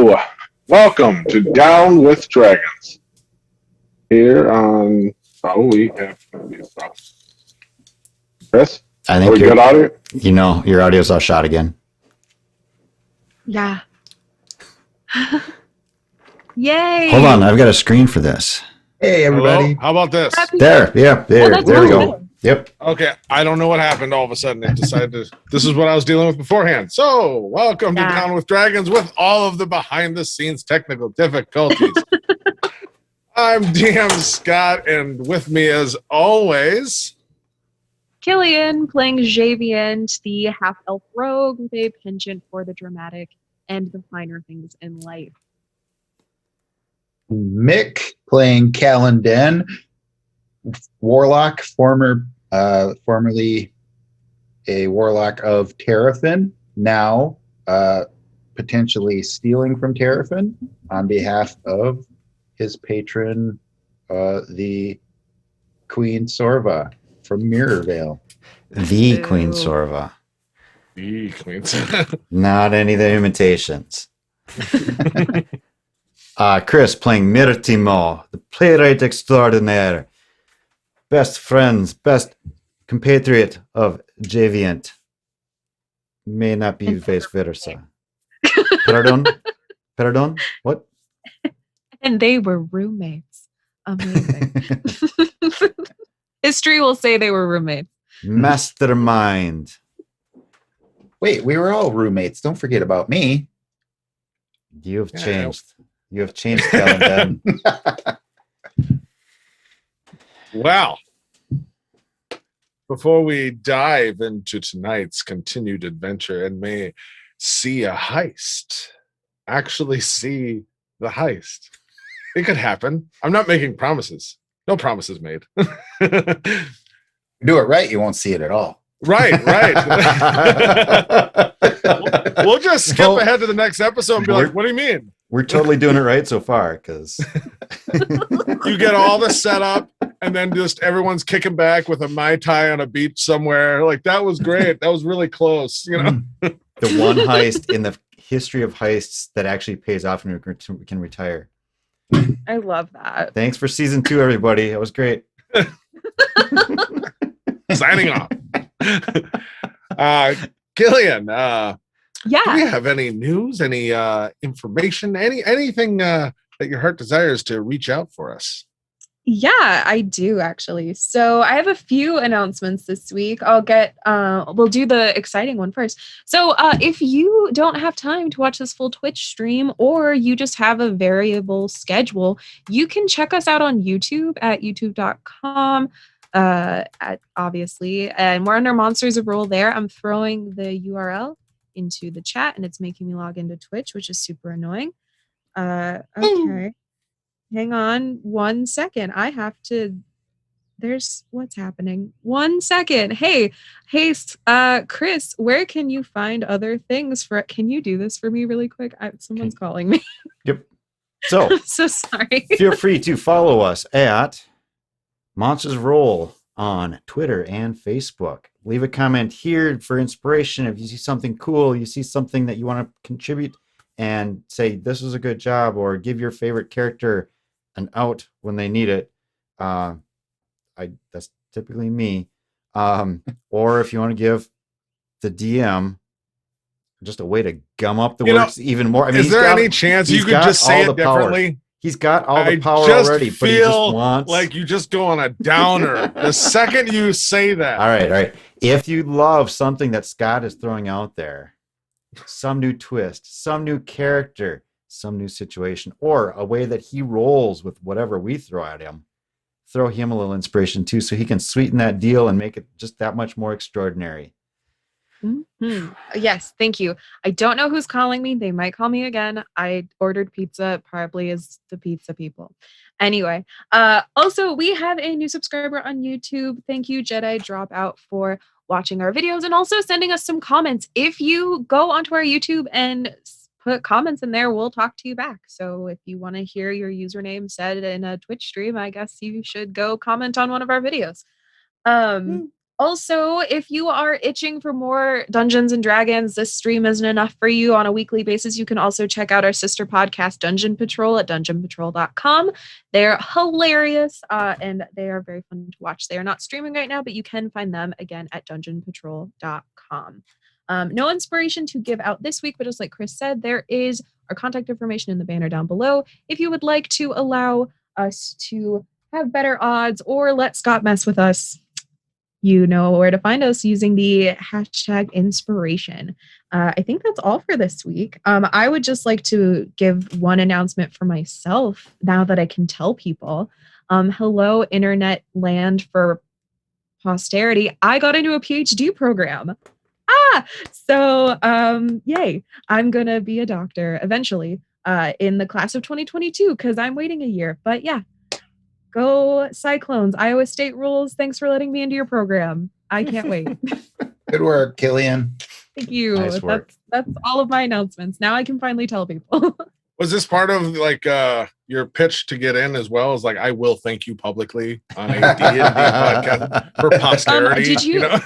Hello, welcome to Down with Dragons. Here on we have Chris. I Are think we good audio? your audio's all shot again. Yeah. Yay! Hold on, I've got a screen for this. Hey, everybody. Hello? How about this? There we really go. good. Yep. Okay, I don't know what happened all of a sudden. It decided to. This is what I was dealing with beforehand. So, welcome to Down with Dragons with all of the behind the scenes technical difficulties. I'm DM Scott, and with me as always, Killian playing Javient, the half-elf rogue with a penchant for the dramatic and the finer things in life. Mick playing Callan warlock, formerly a warlock of Terrafin, now potentially stealing from Terrafin on behalf of his patron, the Queen Sorva from Mirrorvale. The Ew. Queen Sorva. the Queens. Not any of the imitations. Chris playing Mirtimo, the playwright extraordinaire. Best friends, best compatriot of Javient. May not be vice versa. Pardon? Pardon? What? And they were roommates. Amazing. History will say they were roommates. Mastermind. Wait, we were all roommates. Don't forget about me. You have Yeah. changed. You have changed, Callan. Well, before we dive into tonight's continued adventure and may see a heist, actually see the heist. It could happen. I'm not making promises. No promises made. Do it right, you won't see it at all. Right. We'll just skip ahead to the next episode and be like, what do you mean? We're totally doing it right so far, because You get all the setup and then just everyone's kicking back with a Mai Tai on a beach somewhere. Like, that was great. That was really close, you know? the one heist in the history of heists that actually pays off and we can retire. I love that. Thanks for season 2, everybody. It was great. Signing off. Killian, do Yeah. we have any news, any information, anything that your heart desires to reach out for us? Yeah, I do actually. So I have a few announcements this week. We'll do the exciting one first. So if you don't have time to watch this full Twitch stream, or you just have a variable schedule, you can check us out on YouTube at youtube.com. Obviously, and we're under Monsters of Rule there. I'm throwing the URL into the chat and it's making me log into Twitch, which is super annoying. Okay. Hang on 1 second. What's happening? 1 second. Hey, Chris, where can you find other things can you do this for me really quick? Someone's calling me. Yep. So I'm so sorry. feel free to follow us at Monsters Roll on Twitter and Facebook. Leave a comment here for inspiration. If you see something cool, you see something that you want to contribute and say, this was a good job, or give your favorite character an out when they need it. That's typically me. Or if you want to give the DM just a way to gum up the works even more. I mean, is there any chance you could just say it differently? He's got all the power just already, but he just wants... like you just go on a downer the second you say that. All right. If you love something that Scott is throwing out there, some new twist, some new character, some new situation, or a way that he rolls with whatever we throw at him, throw him a little inspiration too, so he can sweeten that deal and make it just that much more extraordinary. Mm-hmm. Yes, thank you. I don't know who's calling me. They might call me again. I ordered pizza, probably is the pizza people. Anyway, also we have a new subscriber on YouTube. Thank you, Jedi Dropout, for watching our videos and also sending us some comments. If you go onto our YouTube and put comments in there, we'll talk to you back. So if you want to hear your username said in a Twitch stream, I guess you should go comment on one of our videos. Also, if you are itching for more Dungeons and Dragons, this stream isn't enough for you on a weekly basis. You can also check out our sister podcast, Dungeon Patrol, at dungeonpatrol.com. They're hilarious and they are very fun to watch. They are not streaming right now, but you can find them again at dungeonpatrol.com. No inspiration to give out this week, but just like Chris said, there is our contact information in the banner down below. If you would like to allow us to have better odds or let Scott mess with us, you know where to find us using the hashtag inspiration. I think that's all for this week. I would just like to give one announcement for myself now that I can tell people. Hello, internet land for posterity. I got into a PhD program. So yay. I'm going to be a doctor eventually in the class of 2022 because I'm waiting a year. But yeah. Go Cyclones. Iowa State rules. Thanks for letting me into your program. I can't wait. Good work, Killian. Thank you. Nice work. That's all of my announcements. Now I can finally tell people. Was this part of like your pitch to get in as well? As like, I will thank you publicly on a D&D podcast for posterity. Did you know?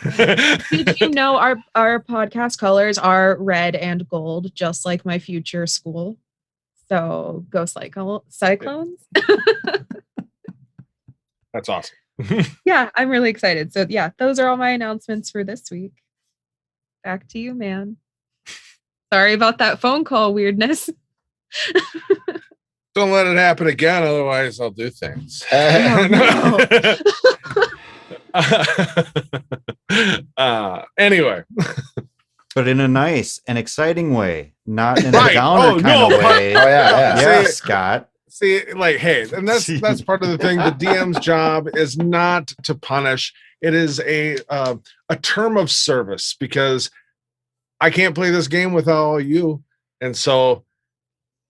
did you know our podcast colors are red and gold, just like my future school? So go Cyclones. That's awesome. Yeah, I'm really excited. So yeah, those are all my announcements for this week. Back to you, man. Sorry about that phone call weirdness. Don't let it happen again, otherwise I'll do things. Anyway. But in a nice and exciting way, not in a Right. downer kind of way. Oh, yeah. Yeah, See, Scott. See, like, hey, and that's part of the thing. The DM's job is not to punish. It is a term of service because I can't play this game without all you, and so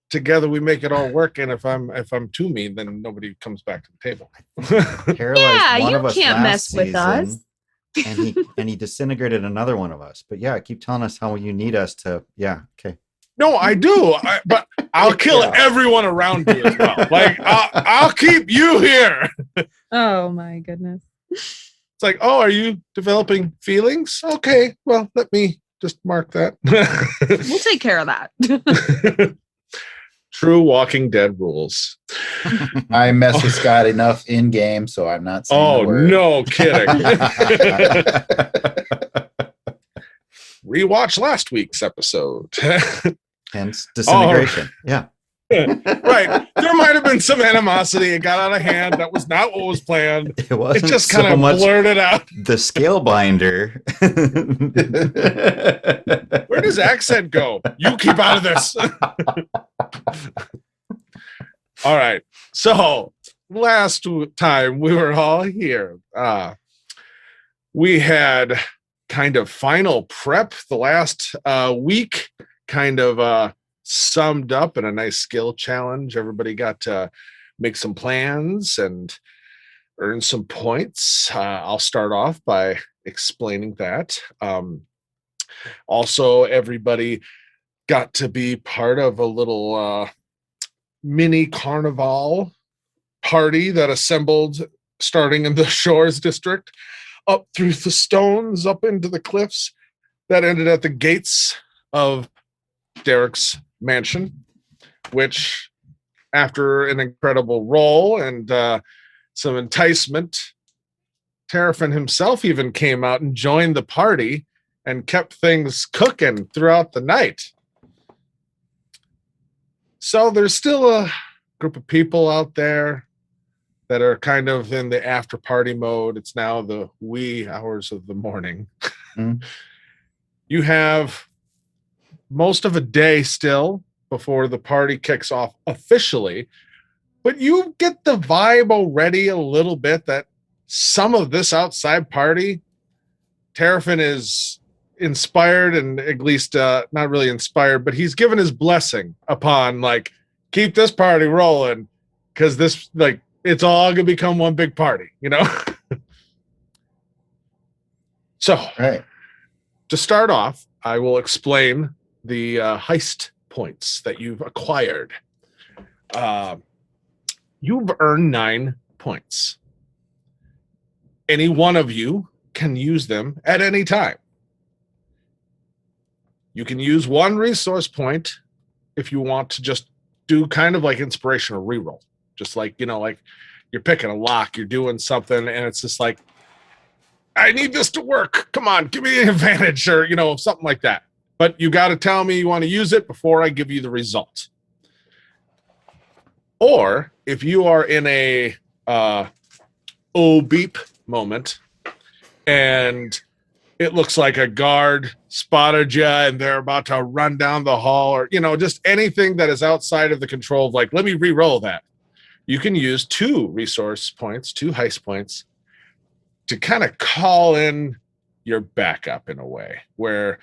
together we make it all work. And if I'm too mean, then nobody comes back to the table. Paralyzed one you of us can't last mess with us. season, and he disintegrated another one of us. But yeah, keep telling us how you need us to. Yeah, okay. No, I do, but I'll kill Yeah. everyone around you as well. Like I'll keep you here. Oh my goodness. It's like, oh, are you developing feelings? Okay, well, let me just mark that. We'll take care of that. True Walking Dead rules. I mess with Scott enough in game, so I'm not saying Oh, a word. no kidding. Rewatch last week's episode. Hence disintegration. Yeah. Right. There might have been some animosity. It got out of hand. That was not what was planned. It wasn't It just so kind of much blurted out. the scale binder. Where does accent go? You keep out of this. All right. So last time we were all here, we had kind of final prep the last week, kind of summed up in a nice skill challenge. Everybody got to make some plans and earn some points. I'll start off by explaining that. Also, everybody got to be part of a little mini carnival party that assembled starting in the Shores district, up through the stones, up into the cliffs that ended at the gates of Derek's mansion, which after an incredible roll and some enticement, Terrafin himself even came out and joined the party and kept things cooking throughout the night. So there's still a group of people out there that are kind of in the after party mode. It's now the wee hours of the morning. Mm. You have most of a day still before the party kicks off officially, but you get the vibe already a little bit that some of this outside party, Terrafin is inspired, and at least not really inspired, but he's given his blessing upon like, keep this party rolling, because this, like, it's all gonna become one big party, you know? So, Right. to start off, I will explain the heist points that you've acquired. You've earned 9 points. Any one of you can use them at any time. You can use one resource point if you want to just do kind of like inspirational reroll. Just like, like you're picking a lock, you're doing something, and it's just like, I need this to work. Come on, give me an advantage, or, something like that. But you got to tell me you want to use it before I give you the result. Or if you are in a beep moment and it looks like a guard spotted you and they're about to run down the hall, or, just anything that is outside of the control of like, let me re-roll that. You can use 2 resource points, 2 heist points to kind of call in your backup in a way where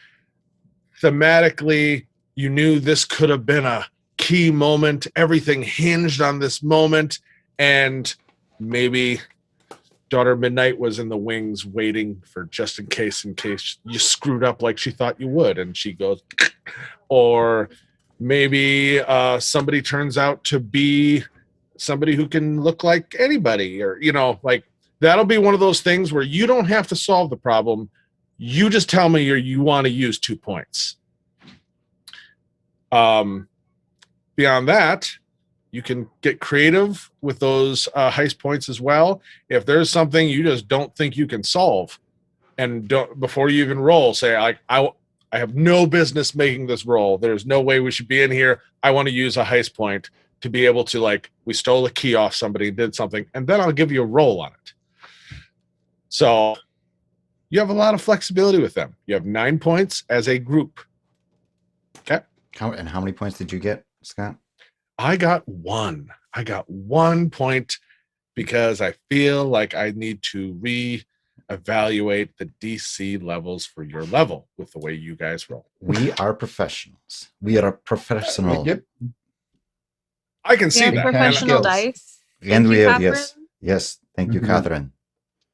thematically you knew this could have been a key moment. Everything hinged on this moment. And maybe Daughter Midnight was in the wings waiting for just in case you screwed up like she thought you would. And she goes, or maybe somebody turns out to be somebody who can look like anybody, or, like that'll be one of those things where you don't have to solve the problem. You just tell me you want to use 2 points. Beyond that, you can get creative with those heist points as well. If there's something you just don't think you can solve, and before you even roll, say, I have no business making this roll. There's no way we should be in here. I want to use a heist point to be able to, like, we stole a key off somebody, did something, and then I'll give you a roll on it. So you have a lot of flexibility with them. You have 9 points as a group. Okay. How many points did you get, Scott? I got 1. I got 1 point because I feel like I need to reevaluate the DC levels for your level with the way you guys roll. We are professionals. We are professional. Yep. I can see We have that. professional skills. dice. And Thank we you, have, Catherine. yes. Thank you, Mhm. Catherine.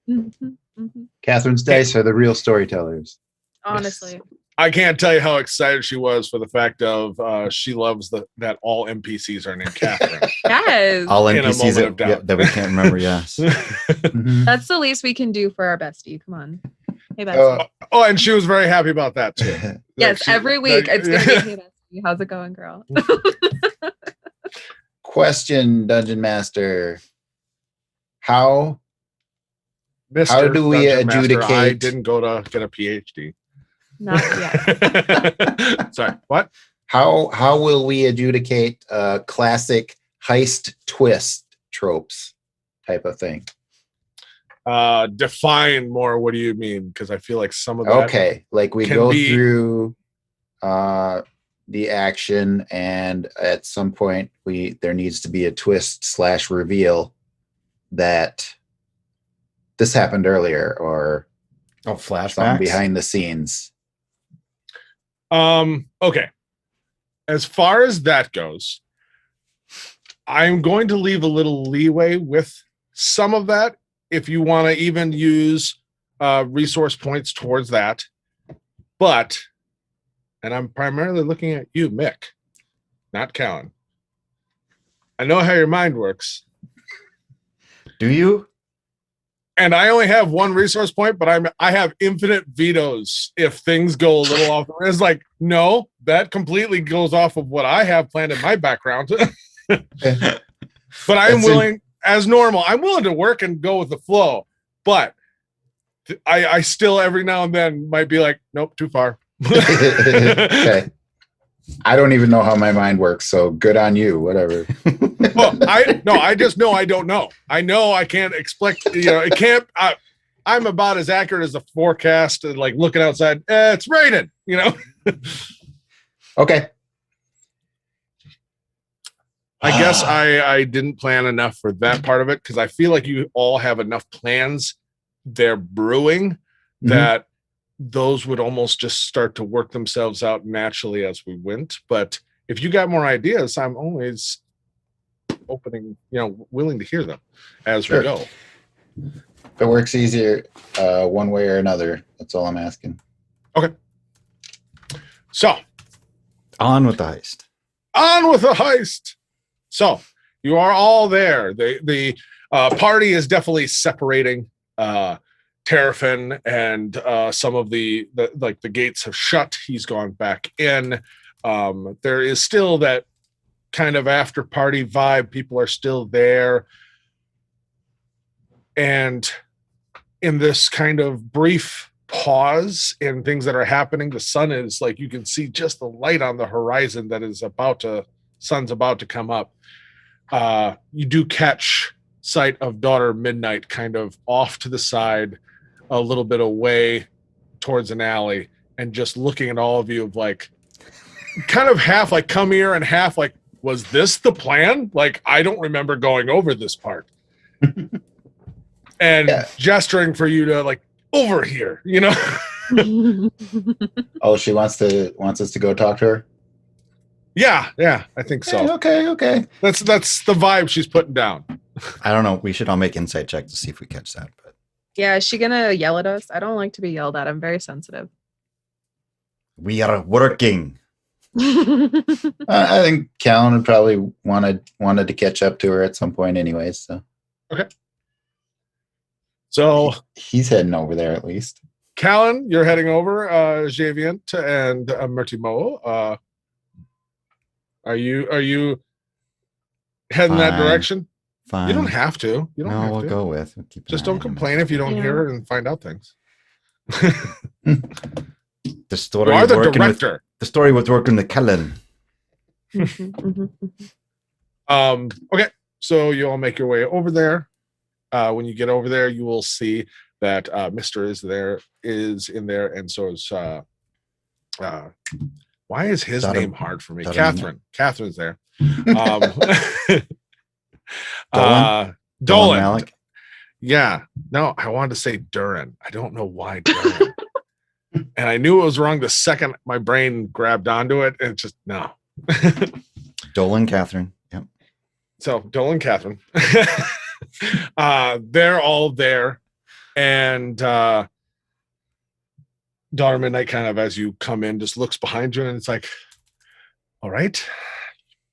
Mhm, mhm. Catherine's dice are the real storytellers. Honestly. I can't tell you how excited she was for the fact of she loves that all NPCs are named Catherine. Yes. All In a NPCs moment of doubt. that we can't remember, yes. Mhm. That's the least we can do for our bestie. Come on. Hey, bestie. Oh, And she was very happy about that too. yes, She- every week it's going to be, hey, bestie, how's it going, girl? question, Dungeon Master. How Mr. How do we Dungeon Master, I adjudicate- didn't go to get a PhD. Not yet. Sorry, what? how will we adjudicate classic heist twist tropes type of thing? Define more. What do you mean? Because I feel like some of that. Okay, like we can go be- through the action, and at some point there needs to be a twist / reveal that this happened earlier, or Oh, something flashbacks. behind the scenes. Okay. As far as that goes, I'm going to leave a little leeway with some of that if you want to even use resource points towards that. But, and I'm primarily looking at you, Mick, not Callan. I know how your mind works. Do you? And I only have 1 resource point, but I have infinite vetoes if things go a little off. It's like, no, that completely goes off of what I have planned in my background. But I'm willing, as normal, I'm willing to work and go with the flow. But I still every now and then might be like, nope, too far. Okay. I don't even know how my mind works, so good on you. Whatever. Well, I just know I don't know. I know I can't expect, it can't, I'm about as accurate as the forecast and like looking outside, it's raining, Okay. I guess I didn't plan enough for that part of it because I feel like you all have enough plans they're brewing that those would almost just start to work themselves out naturally as we went. But if you got more ideas, I'm always opening, willing to hear them as Sure. we go. If it works easier one way or another, that's all I'm asking. So On with the heist. on with the heist. So you are all there. The party is definitely separating. Terrafin and some of the gates have shut. He's gone back in. There is still that kind of after party vibe. People are still there. And in this kind of brief pause in things that are happening, the sun is like, you can see just the light on the horizon that is sun's about to come up. You do catch sight of Daughter Midnight kind of off to the side, a little bit away towards an alley, and just looking at all of you of like, kind of half like, come here, and half like, was this the plan? Like, I don't remember going over this part. And gesturing for you to like, over here, you know? Oh, she wants us to go talk to her? Yeah, I think so. Okay. That's the vibe she's putting down. I don't know. We should all make insight check to see if we catch that. But Yeah, is she gonna yell at us? I don't like to be yelled at. I'm very sensitive. we are working. I think Callan would probably wanted to catch up to her at some point anyways. So okay. So he's heading over there at least. Callan, you're heading over. Javient and Mertimo. Are you heading that direction? Fine. You don't have to. You don't have we'll to. go with. We'll keep Just don't complain if you don't hear it and find out things. The story. You are the director. The story was working with Callan. Okay, so you all make your way over there. When you get over there, you will see that Mr. is in there, and so is why is his name hard for me? Catherine. Catherine's there. Dolan. Malik. Yeah. No, I wanted to say Durin. I don't know why Durin. And I knew it was wrong the second my brain grabbed onto it, and it's just no. Dolan, Catherine. Yep. So Dolan, Catherine. They're all there, and Daughter Midnight kind of, as you come in, just looks behind you, and it's like, all right,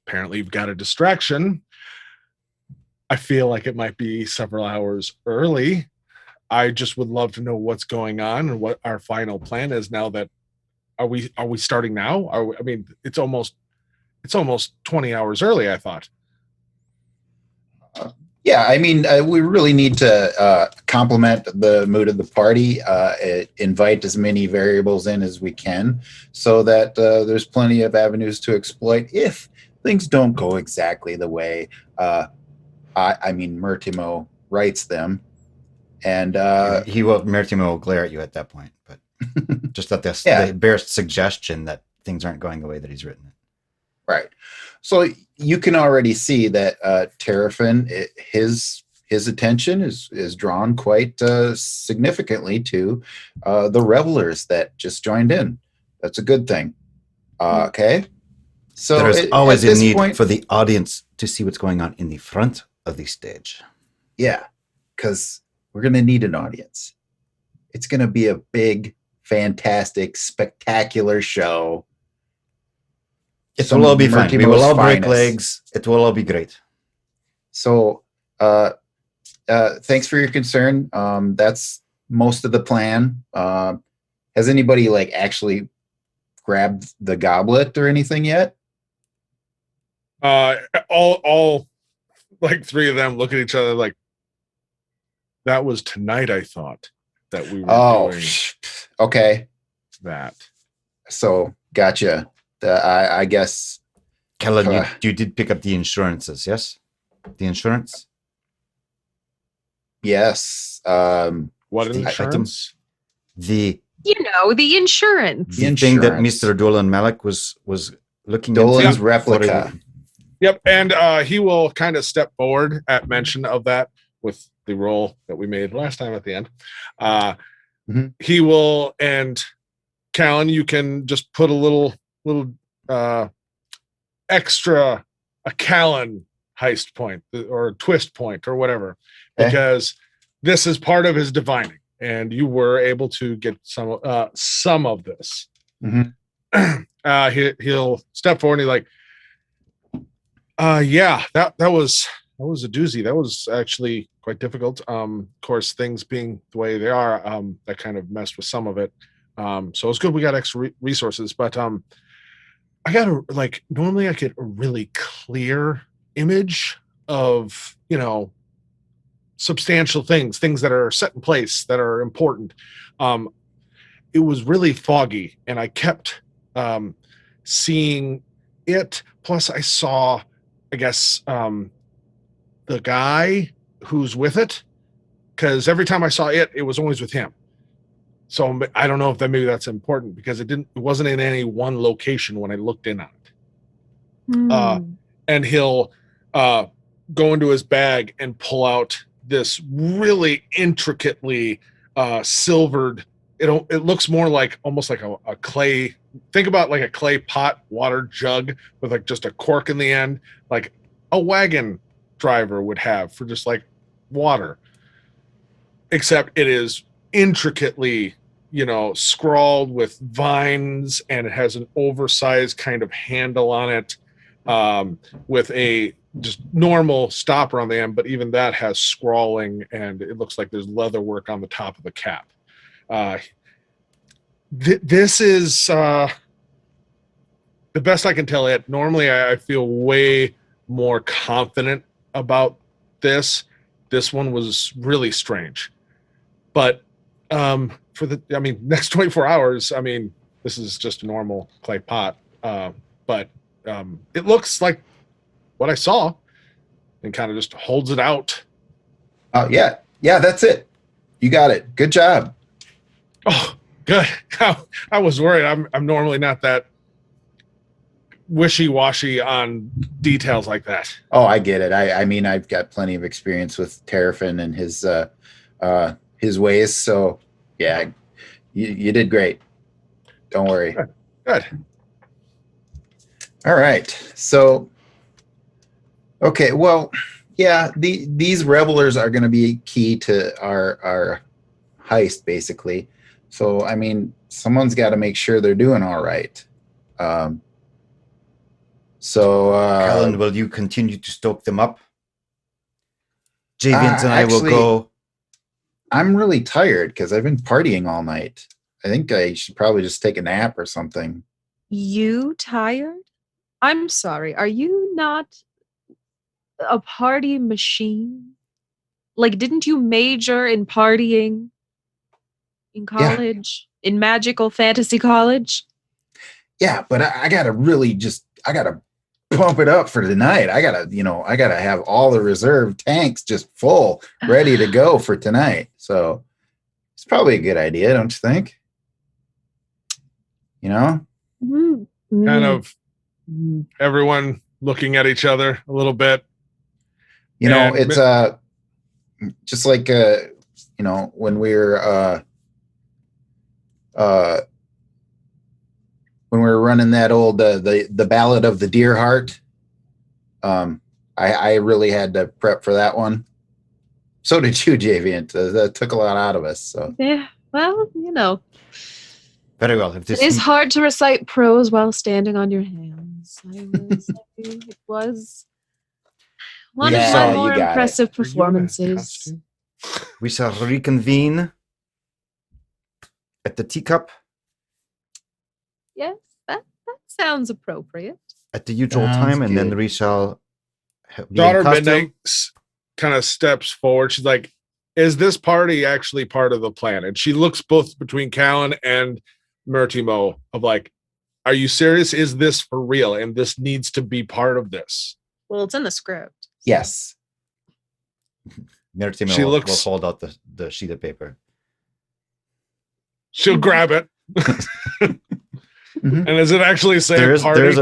apparently you've got a distraction. I feel like it might be several hours early. I just would love to know what's going on and what our final plan is now. That are we starting now? It's almost 20 hours early, I thought. Yeah, I mean, we really need to complement the mood of the party, invite as many variables in as we can, so that there's plenty of avenues to exploit if things don't go exactly the way Mertimo writes them. And Mertimo will glare at you at that point, but just that the bare suggestion that things aren't going the way that he's written it. Right. So you can already see that Terrafin, his attention is drawn quite significantly to the revelers that just joined in. That's a good thing. Okay. So there's always a need for the audience to see what's going on in the front of the stage. Yeah, because we're going to need an audience. It's going to be a big, fantastic, spectacular show. It will all be fine. We will all break legs. It will all be great. So, thanks for your concern. That's most of the plan. Has anybody actually grabbed the goblet or anything yet? All three of them look at each other like, that was tonight. I thought that we were doing. Okay. That. So, gotcha. I guess. Callan, you did pick up the insurances, yes? The insurance? Yes. What insurance? The insurance. The thing that Mr. Dolan Malik was looking into. Dolan's replica. Yep, and he will kind of step forward at mention of that with the roll that we made last time at the end. He will, and Callan, you can just put a little extra, a Callan heist point or a twist point or whatever, because this is part of his divining, and you were able to get some of this. He'll step forward and he's like, that was a doozy. That was actually quite difficult. Of course, things being the way they are, that kind of messed with some of it. So it's good we got extra resources, but I got a normally I get a really clear image of, substantial things that are set in place that are important. It was really foggy, and I kept seeing it. Plus, I saw, I guess, the guy who's with it, because every time I saw it, it was always with him. So I don't know if maybe that's important, because it wasn't in any one location when I looked in on it. And he'll go into his bag and pull out this really intricately silvered. It looks more like almost like a clay. Think about like a clay pot water jug with like just a cork in the end, like a wagon driver would have for just like water. Except it is intricately, scrawled with vines, and it has an oversized kind of handle on it, with a just normal stopper on the end, but even that has scrawling, and it looks like there's leather work on the top of the cap. This is the best I can tell it. Normally, I feel way more confident about this. This one was really strange, but for the next 24 hours, this is just a normal clay pot, but it looks like what I saw, and kind of just holds it out. Oh yeah, that's it. You got it. Good job. Oh, good. I was worried. I'm normally not that wishy-washy on details like that. Oh, I get it. I've got plenty of experience with Terrafin and his ways. So yeah, you did great. Don't worry. Good. All right. So, okay. Well, yeah, these revelers are going to be key to our heist, basically. So, someone's got to make sure they're doing all right. Callan, will you continue to stoke them up? Javians and I will go. I'm really tired because I've been partying all night. I think I should probably just take a nap or something. You tired? I'm sorry. Are you not a party machine? Like, didn't you major in partying in college? Yeah. In magical fantasy college? Yeah, but I gotta pump it up for tonight. I gotta have all the reserve tanks just full, ready to go for tonight. So it's probably a good idea, don't you think? Mm-hmm. Kind of everyone looking at each other a little bit. It's just like when we were running that old the Ballad of the Deer Heart. I really had to prep for that one. So did you, Javian. That took a lot out of us. So yeah, well, very well. It is hard to recite prose while standing on your hands. I will say it was one of my more impressive performances. We shall reconvene at the teacup. Yes, that sounds appropriate. At the usual time, and then we shall. Daughter Midnight kind of steps forward. She's like, "Is this party actually part of the plan?" And she looks both between Callan and Mertimo of like, "Are you serious? Is this for real? And this needs to be part of this." Well, it's in the script. Yes. Mertimo will hold out the sheet of paper. She'll grab it. And does it actually say party? There's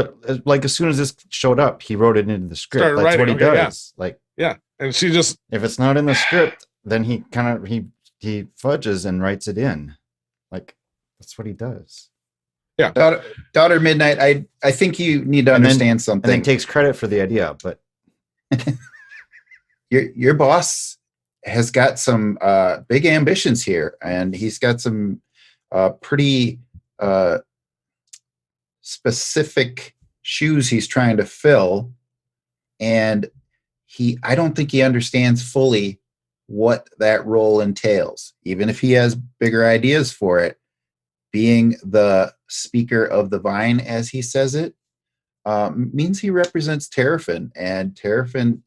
as soon as this showed up, he wrote it into the script. That's what he does. Yeah. And she just, if it's not in the script, then he he fudges and writes it in. That's what he does. Yeah. Daughter Midnight, I think you need to understand something. And then takes credit for the idea, but your boss has got some big ambitions here, and he's got some pretty specific shoes he's trying to fill, and I don't think he understands fully what that role entails. Even if he has bigger ideas for it, being the speaker of the vine, as he says it, means he represents Terrafin, and Terrafin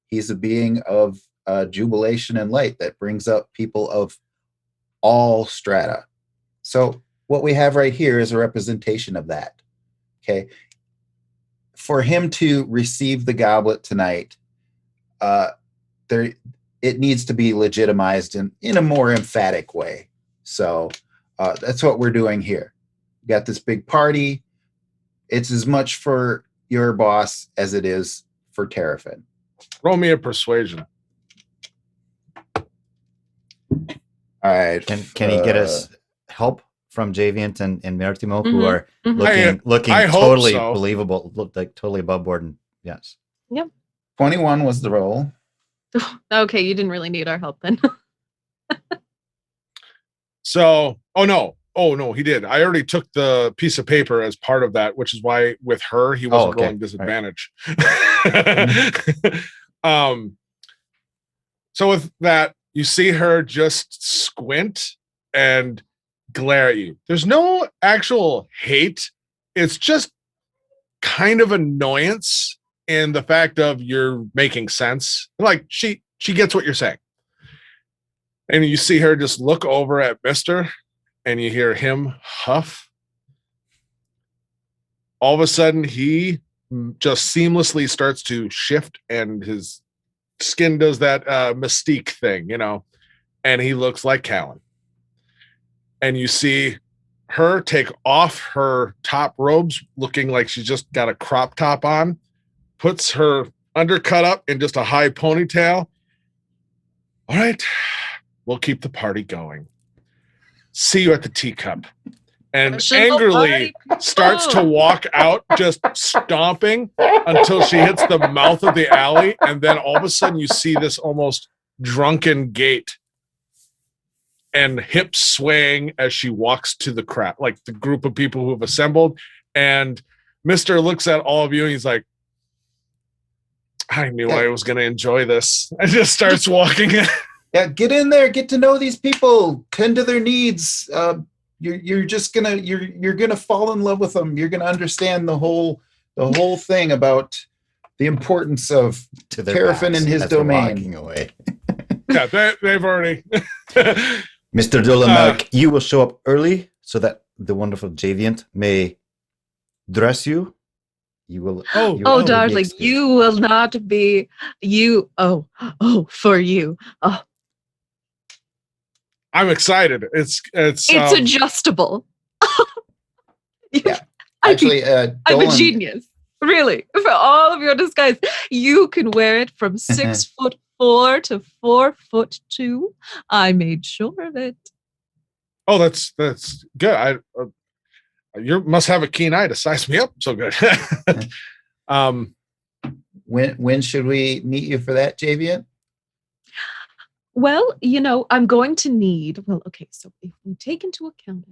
he's a being of jubilation and light that brings up people of all strata. So what we have right here is a representation of that. Okay. For him to receive the goblet tonight, it needs to be legitimized in a more emphatic way. So that's what we're doing here. We got this big party. It's as much for your boss as it is for Terrafin. Roll me a persuasion. All right. Can he get us help from Javiant and Mertimo, who are Mhm. looking I hope totally so. believable, look like totally above board? And yes. 21 was the roll. Okay, you didn't really need our help then. So, oh no, he did. I already took the piece of paper as part of that, which is why with her he wasn't okay. rolling disadvantage. So with that, you see her just squint and glare at you. There's no actual hate. It's just kind of annoyance in the fact of you're making sense. Like she gets what you're saying. And you see her just look over at Mister, and you hear him huff. All of a sudden, he just seamlessly starts to shift, and his skin does that mystique thing, and he looks like Callan. And you see her take off her top robes, looking like she's just got a crop top on, puts her undercut up in just a high ponytail. All right. We'll keep the party going. See you at the teacup. And angrily starts to walk out, just stomping until she hits the mouth of the alley. And then all of a sudden you see this almost drunken gait and hips swaying as she walks to the crowd, like the group of people who have assembled. And Mr. looks at all of you and he's like, I knew I was going to enjoy this. And just starts walking in. Yeah, get in there, get to know these people, tend to their needs. You're just you're gonna fall in love with them. You're gonna understand the whole thing about the importance of Terrafin and his domain. Away. Yeah, they've already. Mr. Dolomark, you will show up early so that the wonderful Javiant may dress you. You will. Oh, darling, you will not be you. Oh, for you. Oh. I'm excited. It's adjustable. Yeah. Actually, I'm a genius. Really. For all of your disguise, you can wear it from 6'4" to 4'2". I made sure of it. Oh, that's good. You must have a keen eye to size me up so good. When should we meet you for that, Javian? Well, I'm going to need. Well, okay. So if we take into account,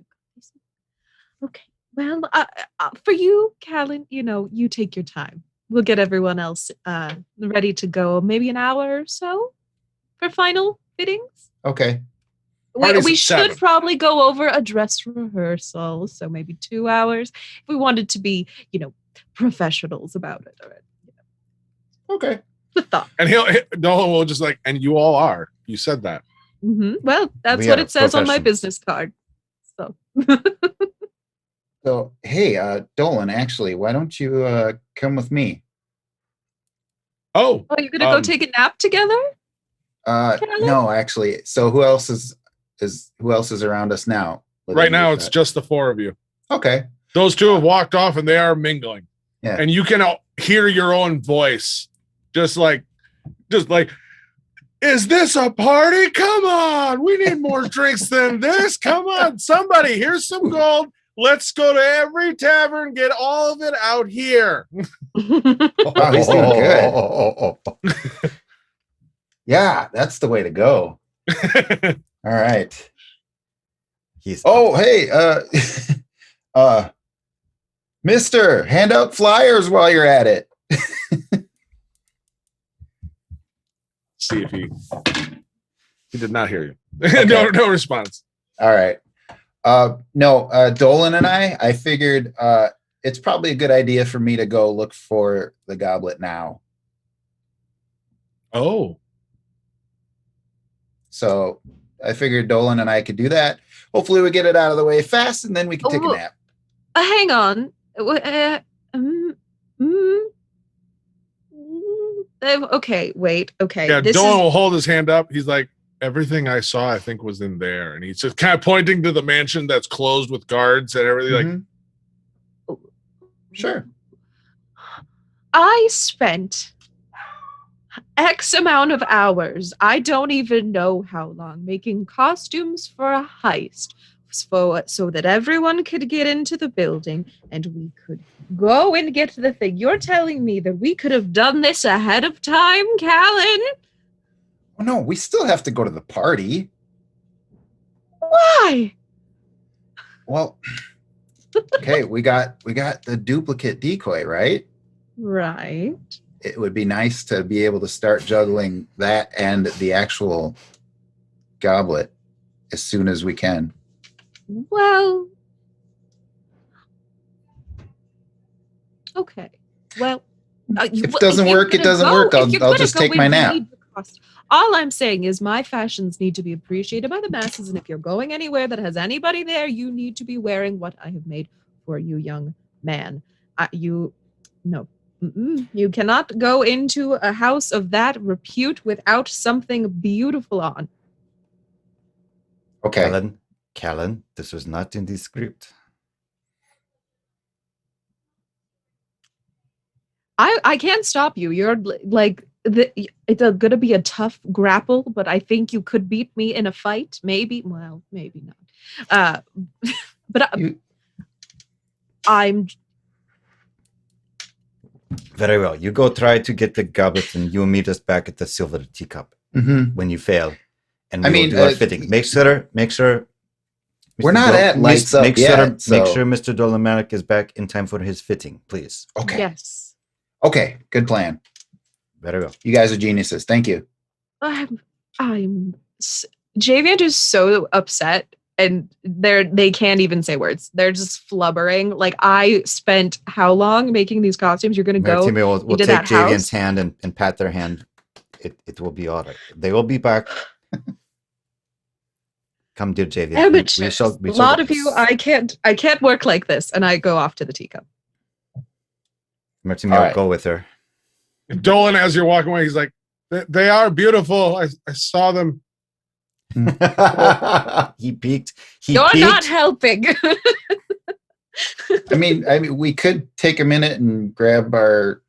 okay. Well, for you, Callan, you take your time. We'll get everyone else ready to go. Maybe an hour or so for final fittings. Okay. We should probably go over a dress rehearsal, so maybe 2 hours if we wanted to be, professionals about it. All right. Okay. The thought. And Nolan will just like, and you all are. You said that. Mm-hmm. Well, that's what it says on my business card. So. So, hey, Dolan, actually, why don't you come with me? Oh, you're gonna go take a nap together? No, actually. So, who else is around us now? Right now, it's just the four of you. Okay. Those two have walked off, and they are mingling. Yeah. And you can hear your own voice, just like, is this a party? Come on, we need more drinks than this. Come on, somebody, here's some gold. Let's go to every tavern, get all of it out here. Wow, he's doing good. Yeah, that's the way to go. All right. Hey, Mister, hand out flyers while you're at it. see if he did not hear you. Okay. No response. All right. No, Dolan and I figured it's probably a good idea for me to go look for the goblet now. Oh, So I figured Dolan and I could do that. Hopefully we get it out of the way fast and then we can take a Oh. nap. Hang on. Okay, wait. Okay. yeah. This Dolan is will hold his hand up. He's like, everything I saw, I think, was in there, and he's just kind of pointing to the mansion that's closed with guards and everything. Like, Mhm. Sure. I spent X amount of hours, I don't even know how long, making costumes for a heist so that everyone could get into the building and we could go and get the thing. You're telling me that we could have done this ahead of time, Callan? Oh no, we still have to go to the party. Why? Well, okay, we got the duplicate decoy, right? Right. It would be nice to be able to start juggling that and the actual goblet as soon as we can. Well, okay. Well, If it doesn't work, it doesn't work. I'll just take my nap. All I'm saying is my fashions need to be appreciated by the masses, and if you're going anywhere that has anybody there, you need to be wearing what I have made for you, young man. You cannot go into a house of that repute without something beautiful on. Okay. Callan, this was not in the script. I can't stop you. You're like it's gonna be a tough grapple, but I think you could beat me in a fight. Maybe, well, maybe not. But I'm Very well. You go try to get the goblet, and you meet us back at the silver teacup when you fail, and we will do our fitting. Make sure. We're not at lights up yet. Make sure Mr. Dolomatic is back in time for his fitting, please. Okay. yes. Okay. Good plan. Very well. You guys are geniuses. Thank you. Javian is so upset, and they can't even say words. They're just flubbering. Like, I spent how long making these costumes? You're gonna go We'll into take that Javian's house? hand and pat their hand. It will be all right. They will be back. Come, dear Javian. Amateurs. We A shall lot do of you, this. I can't work like this, and I go off to the teacup. Martin All will right. go with her. and Dolan, as you're walking away, he's like, they are beautiful. I saw them. He peeked. You're not helping. I mean, we could take a minute and grab our,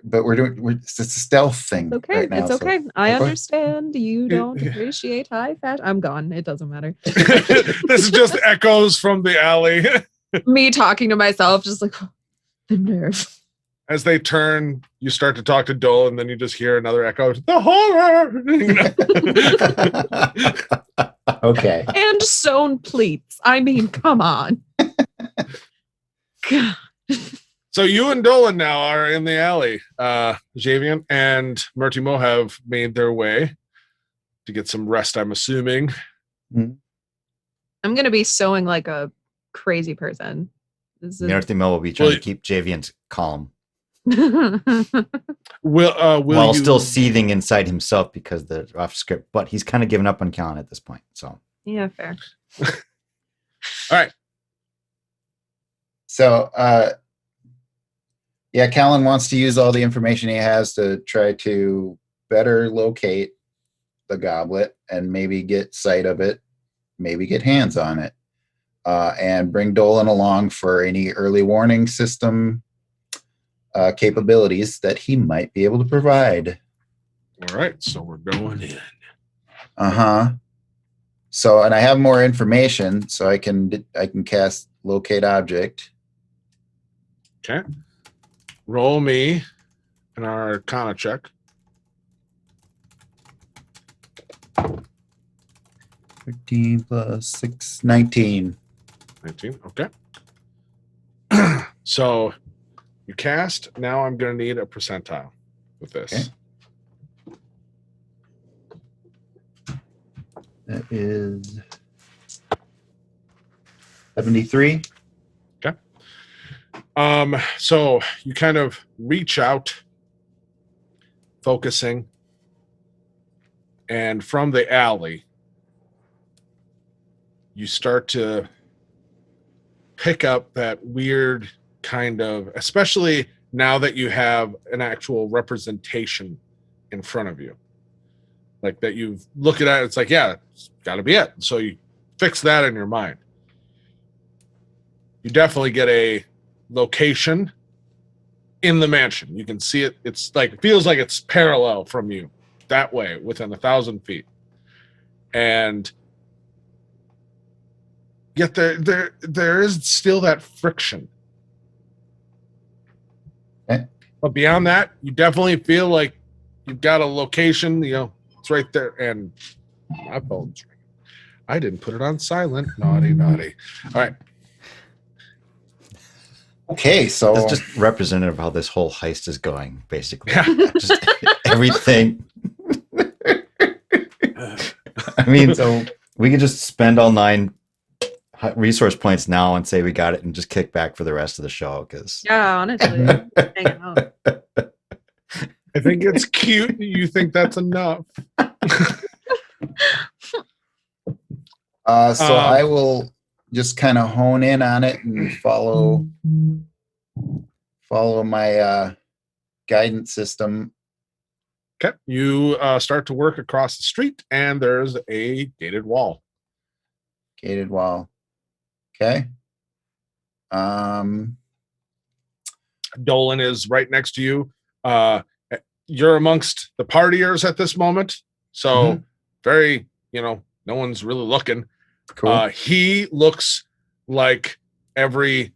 but it's a stealth thing. It's okay. Right now, It's okay. I Okay. understand you don't appreciate high fashion. I'm gone. It doesn't matter. This is just echoes from the alley. Me talking to myself, just like the nerve. As they turn, you start to talk to Dolan, then you just hear another echo. The horror. Okay. And sewn pleats. I mean, come on. God. So you and Dolan now are in the alley. Javian and Murtimo have made their way to get some rest, I'm assuming. I'm gonna be sewing like a crazy person. This is Martimo will be trying to keep Javian calm Will while you still seething inside himself because they're off script. But he's kind of given up on Callan at this point. So yeah, fair. All right. So, yeah, Callan wants to use all the information he has to try to better locate the goblet and maybe get sight of it, maybe get hands on it, and bring Dolan along for any early warning system capabilities that he might be able to provide. All right, so we're going in. So, and I have more information, so I can cast locate object. Okay. Roll me an Arcana check. 13 plus 6, 19. 19. Okay. So you cast. Now I'm going to need a percentile with this. Okay. That is 73. So you kind of reach out, focusing, and from the alley, you start to pick up that weird kind of, especially now that you have an actual representation in front of you. Like that you look at it, it's like, yeah, it's got to be it. So you fix that in your mind. You definitely get a location in the mansion. You can see it. It's like, it feels like it's parallel from you that way within 1,000 feet. And yet there is still that friction. Okay. But beyond that, you definitely feel like you've got a location, it's right there. And my phone's ringing. I didn't put it on silent. Naughty. All right. Okay, so That's just representative of how this whole heist is going, basically. Yeah. Just everything. I mean, so we could just spend all 9 resource points now and say we got it and just kick back for the rest of the show. Because Yeah, honestly. Hang out. I think it's cute. You think that's enough? so I will just kind of hone in on it and follow my guidance system. Okay. You start to work across the street, and there's a gated wall. Gated wall. Okay. Dolan is right next to you. You're amongst the partiers at this moment, so very, no one's really looking. Cool. He looks like every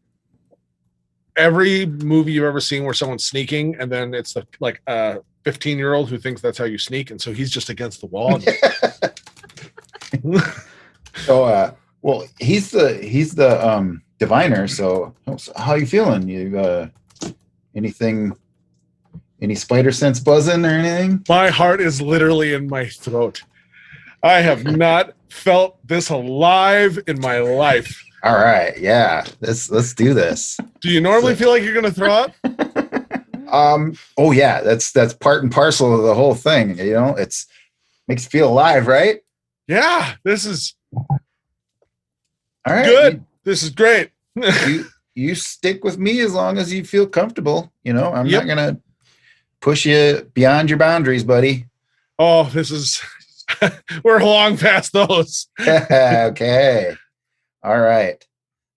movie you've ever seen where someone's sneaking, and then it's like a 15-year-old who thinks that's how you sneak, and so he's just against the wall. So, well, he's the diviner. So, how you feeling? You any spider sense buzzing or anything? My heart is literally in my throat. I have not felt this alive in my life. All right, yeah, let's do this. Do you normally feel like you're going to throw up? Oh yeah, that's part and parcel of the whole thing. It's makes you feel alive, right? Yeah, this is all right. good. This is great. You stick with me as long as you feel comfortable. I'm Yep. not gonna push you beyond your boundaries, buddy. Oh, this is we're long past those. Okay. All right.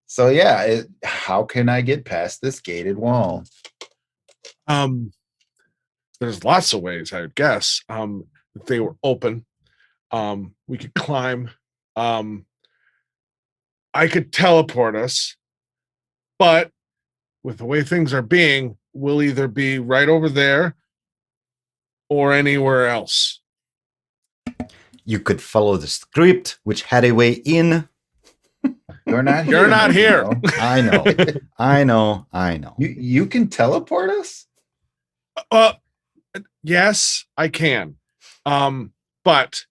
So yeah, how can I get past this gated wall? There's lots of ways, I would guess. If they were open, we could climb. I could teleport us, but with the way things are being, we'll either be right over there or anywhere else. you could follow the script, which had a way in. You're not here. You're not here. I know. You can teleport us? Yes, I can. But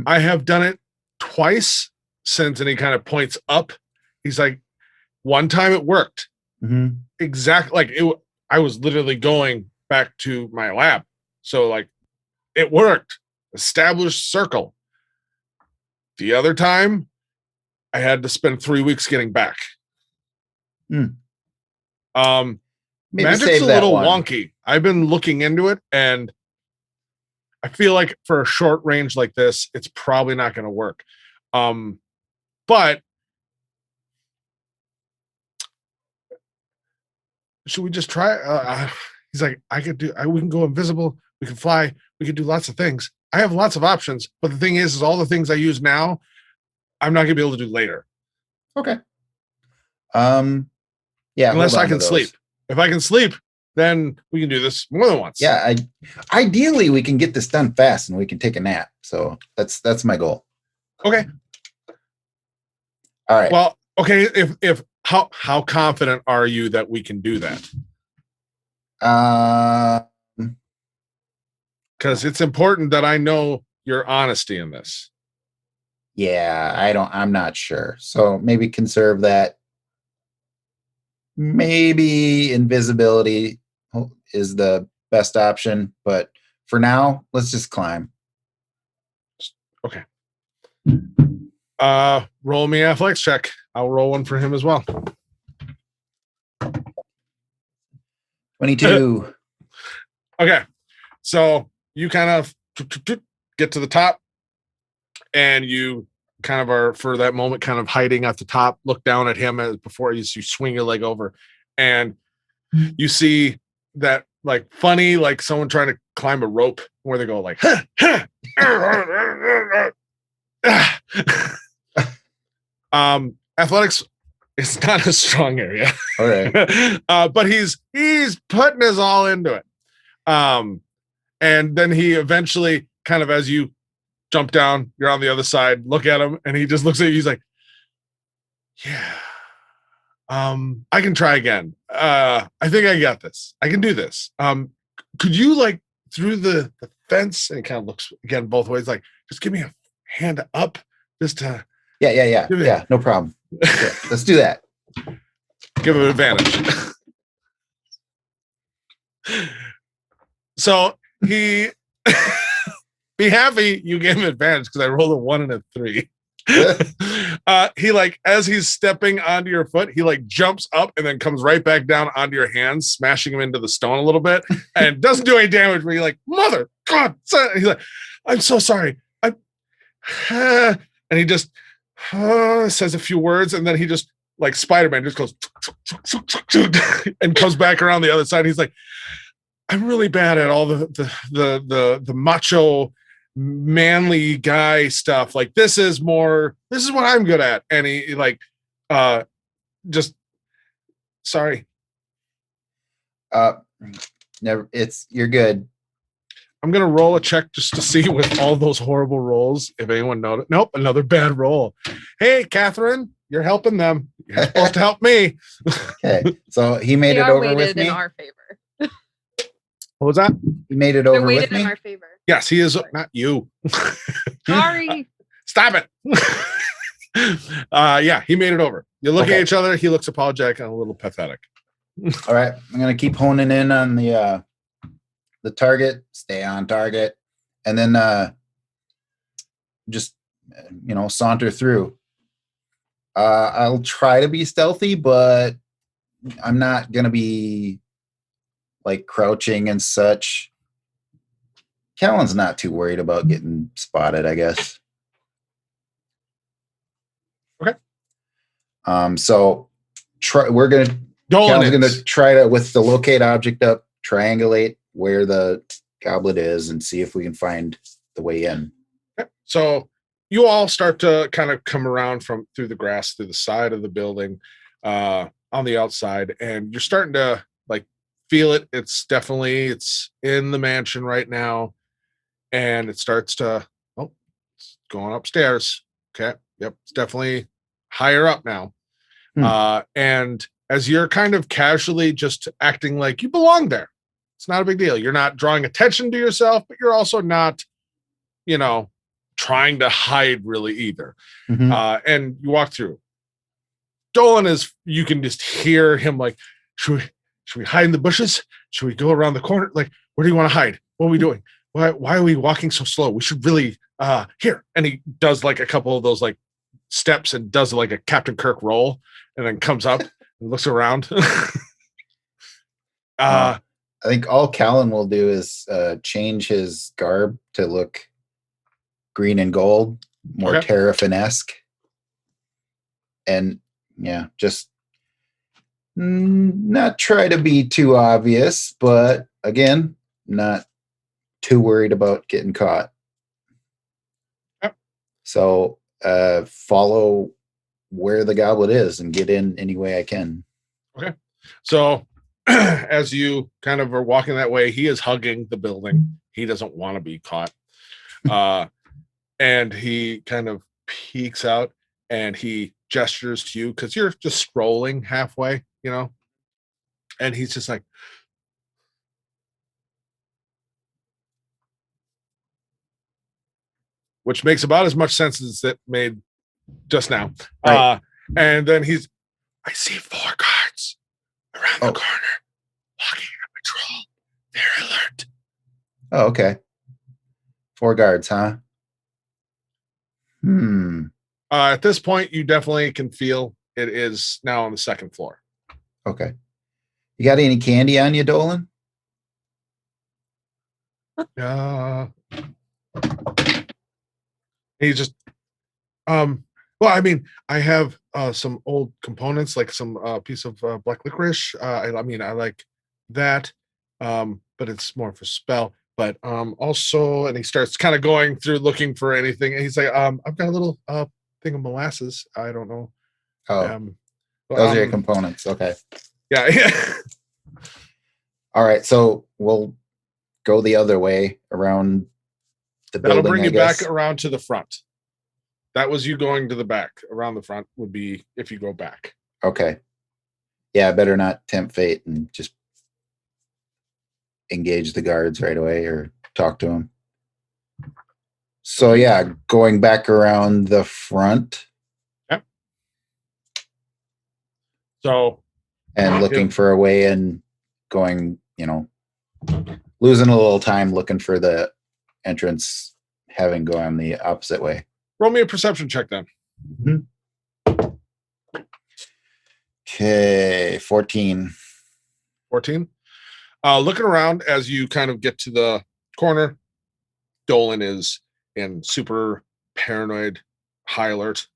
I have done it twice since, and he kind of points up. He's like, one time it worked. Mm-hmm. Exactly. Like I was literally going back to my lab. So like it worked. Established circle. The other time I had to spend 3 weeks getting back. Maybe Magic's save a that little one. wonky. I've been looking into it, and I feel like for a short range like this, it's probably not going to work. But should we just try? He's like, we can go invisible. We can fly. We can do lots of things. I have lots of options, but the thing is all the things I use now, I'm not going to be able to do later. Okay. Yeah. Unless hold I on to can those. sleep. If I can sleep, then we can do this more than once. Yeah. Ideally, we can get this done fast and we can take a nap. So that's my goal. Okay. All right. Well, okay. If how confident are you that we can do that? Because it's important that I know your honesty in this. Yeah, I'm not sure. So maybe conserve that. Maybe invisibility is the best option, but for now, let's just climb. Okay. Roll me athletics check. I'll roll one for him as well. 22. Okay. So you kind of get to the top, and you kind of are, for that moment, kind of hiding at the top, look down at him as before you swing your leg over, and you see that like funny, like someone trying to climb a rope where they go like, athletics is not a strong area. All right. But he's putting his all into it. And then he eventually kind of, as you jump down, you're on the other side, look at him, and he just looks at you. He's like, yeah, I can try again. I think I got this. I can do this. Could you, like, through the fence, and he kind of looks again both ways, like, just give me a hand up just to. Yeah. No problem. Yeah, let's do that. Give him an advantage. So he be happy you gave him advantage because I rolled a 1 and a 3. He, like, as he's stepping onto your foot, he like jumps up and then comes right back down onto your hands, smashing him into the stone a little bit, and doesn't do any damage. But you're like, mother God, son. He's like, I'm so sorry. And he just says a few words, and then he just, like Spider-Man, just goes and comes back around the other side. He's like, I'm really bad at all the macho, manly guy stuff. Like, this is what I'm good at. And he like, just sorry. Never. You're good. I'm gonna roll a check just to see with all those horrible rolls if anyone noticed. Nope, another bad roll. Hey, Catherine, you're helping them. You're supposed to help me. Okay, so he made They it are over with weighted me. in our favor. What was that? He made it They're over with weighted me. in our favor. Yes, he is. Not you. Sorry. Stop it. Yeah, he made it over. You're looking at each other. He looks apologetic and a little pathetic. All right, I'm gonna keep honing in on the target. Stay on target, and then just saunter through. I'll try to be stealthy, but I'm not gonna be like crouching and such. Callan's not too worried about getting spotted, I guess. Okay. So Callan's gonna try to, with the locate object up, triangulate where the goblet is and see if we can find the way in. Okay. So you all start to kind of come around through the grass, through the side of the building, on the outside, and you're starting to like feel it. It's in the mansion right now, and it starts to, it's going upstairs. Okay. Yep. It's definitely higher up now. And as you're kind of casually just acting like you belong there, it's not a big deal. You're not drawing attention to yourself, but you're also not, trying to hide really either. Mm-hmm. And you walk through. Dolan you can just hear him like, should we hide in the bushes? Should we go around the corner? Like, where do you want to hide? What are we doing? Why are we walking so slow? We should really, here. And he does like a couple of those like steps and does like a Captain Kirk roll and then comes up and looks around. I think all Callan will do is change his garb to look green and gold, more Terrapin-esque. And yeah, just not try to be too obvious, but again, not too worried about getting caught. Yep. So follow where the goblet is and get in any way I can. Okay. So as you kind of are walking that way, he is hugging the building. He doesn't want to be caught. And he kind of peeks out and he gestures to you because you're just strolling halfway, and he's just like, which makes about as much sense as it made just now. Right. And then I see 4 guards around the Oh. corner, walking on patrol. They're alert. Oh, okay. 4 guards, huh? At this point, you definitely can feel it is now on the 2nd floor. Okay. You got any candy on you, Dolan? He just, well, I mean, I have some old components, like some piece of black licorice. I mean, I like that, but it's more for spell. But also, and he starts kind of going through looking for anything. And he's like, I've got a little thing of molasses. I don't know. Oh, those are your components. Okay. Yeah. Yeah. All right. So we'll go the other way around the That'll building, bring I you guess. back around to the front. That was you going to the back. Around the front would be if you go back. Okay. Yeah, I better not tempt fate and just engage the guards right away or talk to them. So yeah, going back around the front. Yep. So and looking for a way and going, losing a little time looking for the entrance, having gone the opposite way. Roll me a perception check then. Okay, 14. 14. Looking around as you kind of get to the corner, Dolan is in super paranoid high alert.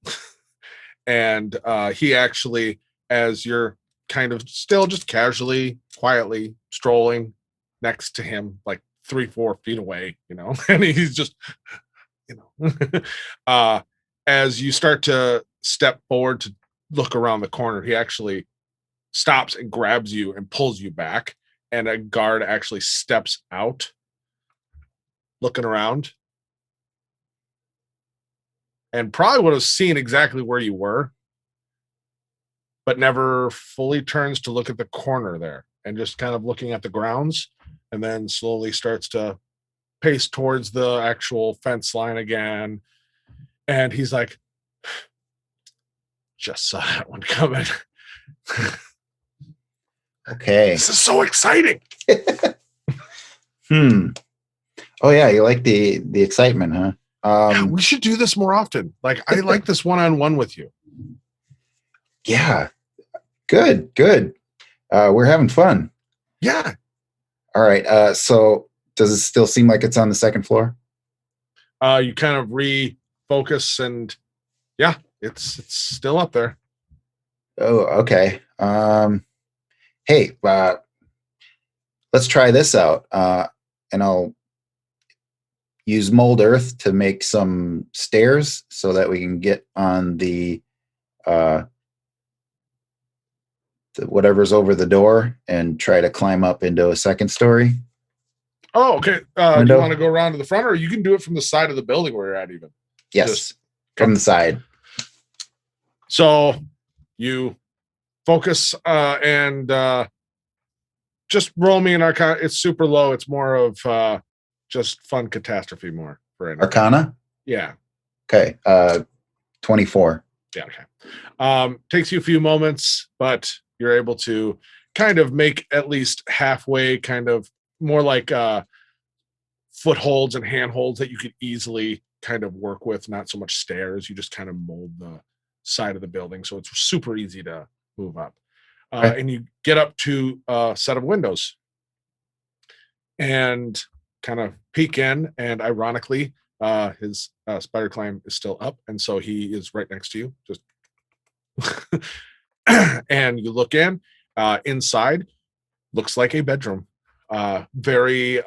And he actually, as you're kind of still just casually, quietly strolling next to him, like 3-4 feet away, and he's just, as you start to step forward to look around the corner, he actually stops and grabs you and pulls you back. And a guard actually steps out, looking around, and probably would have seen exactly where you were, but never fully turns to look at the corner there and just kind of looking at the grounds, and then slowly starts to pace towards the actual fence line again. And he's like, just saw that one coming. Okay. This is so exciting. Oh yeah, you like the excitement, huh? Yeah, we should do this more often. Like, I like this one-on-one with you. Yeah. Good. We're having fun. Yeah. All right. So does it still seem like it's on the 2nd floor? You kind of refocus, and yeah, it's still up there. Oh, okay. Hey, let's try this out. And I'll use mold earth to make some stairs so that we can get on the whatever's over the door and try to climb up into a 2nd story. Oh, okay. Do you Window. want to go around to the front, or you can do it from the side of the building where you're at even? Yes, from the side. So you focus and just roll me an Arcana. It's super low. It's more of just fun catastrophe more for anything. Arcana? Yeah. Okay. 24. Yeah. Okay. Takes you a few moments, but you're able to kind of make at least halfway, kind of more like footholds and handholds that you could easily kind of work with. Not so much stairs. You just kind of mold the side of the building, so it's super easy to move up. Okay. And you get up to a set of windows and kind of peek in, and ironically, his spider climb is still up, and so he is right next to you. Just and you look in. Inside looks like a bedroom. Very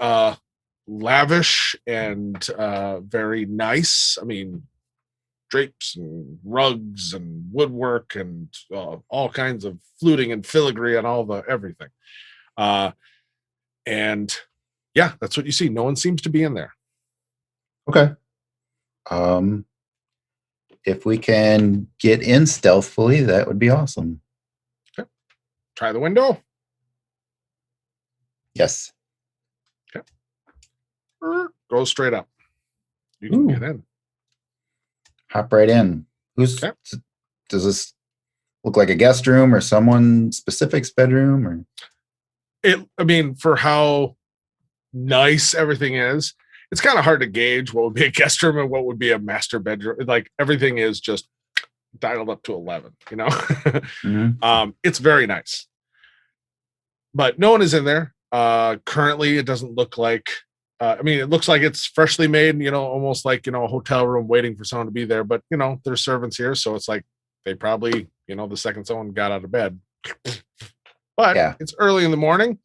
lavish and very nice. I mean, drapes and rugs and woodwork and all kinds of fluting and filigree and all the everything. And yeah, that's what you see. No one seems to be in there. Okay. If we can get in stealthily, that would be awesome. Okay. Try the window. Yes. Okay. Go straight up. You can get in. hop right in. Okay. Does this look like a guest room or someone specific's bedroom? Or I mean, for how nice everything is, it's kind of hard to gauge what would be a guest room and what would be a master bedroom. Like everything is just dialed up to 11, you know. It's very nice, but no one is in there currently. It doesn't look like I mean, it looks like it's freshly made, you know, almost like, you know, a hotel room waiting for someone to be there, but you know, there's servants here, so it's like they probably, you know, the second someone got out of bed. But Yeah. it's early in the morning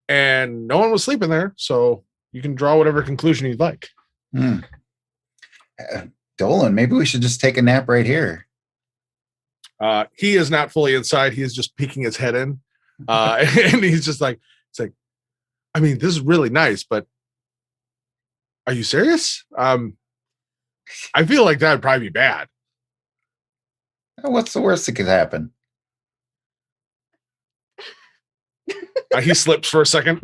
and no one was sleeping there, so you can draw whatever conclusion you'd like. Dolan, maybe we should just take a nap right here. He is not fully inside. He is just peeking his head in. And he's just like, it's like, I mean, this is really nice, but are you serious? I feel like that would probably be bad. What's the worst that could happen? He slipped for a second.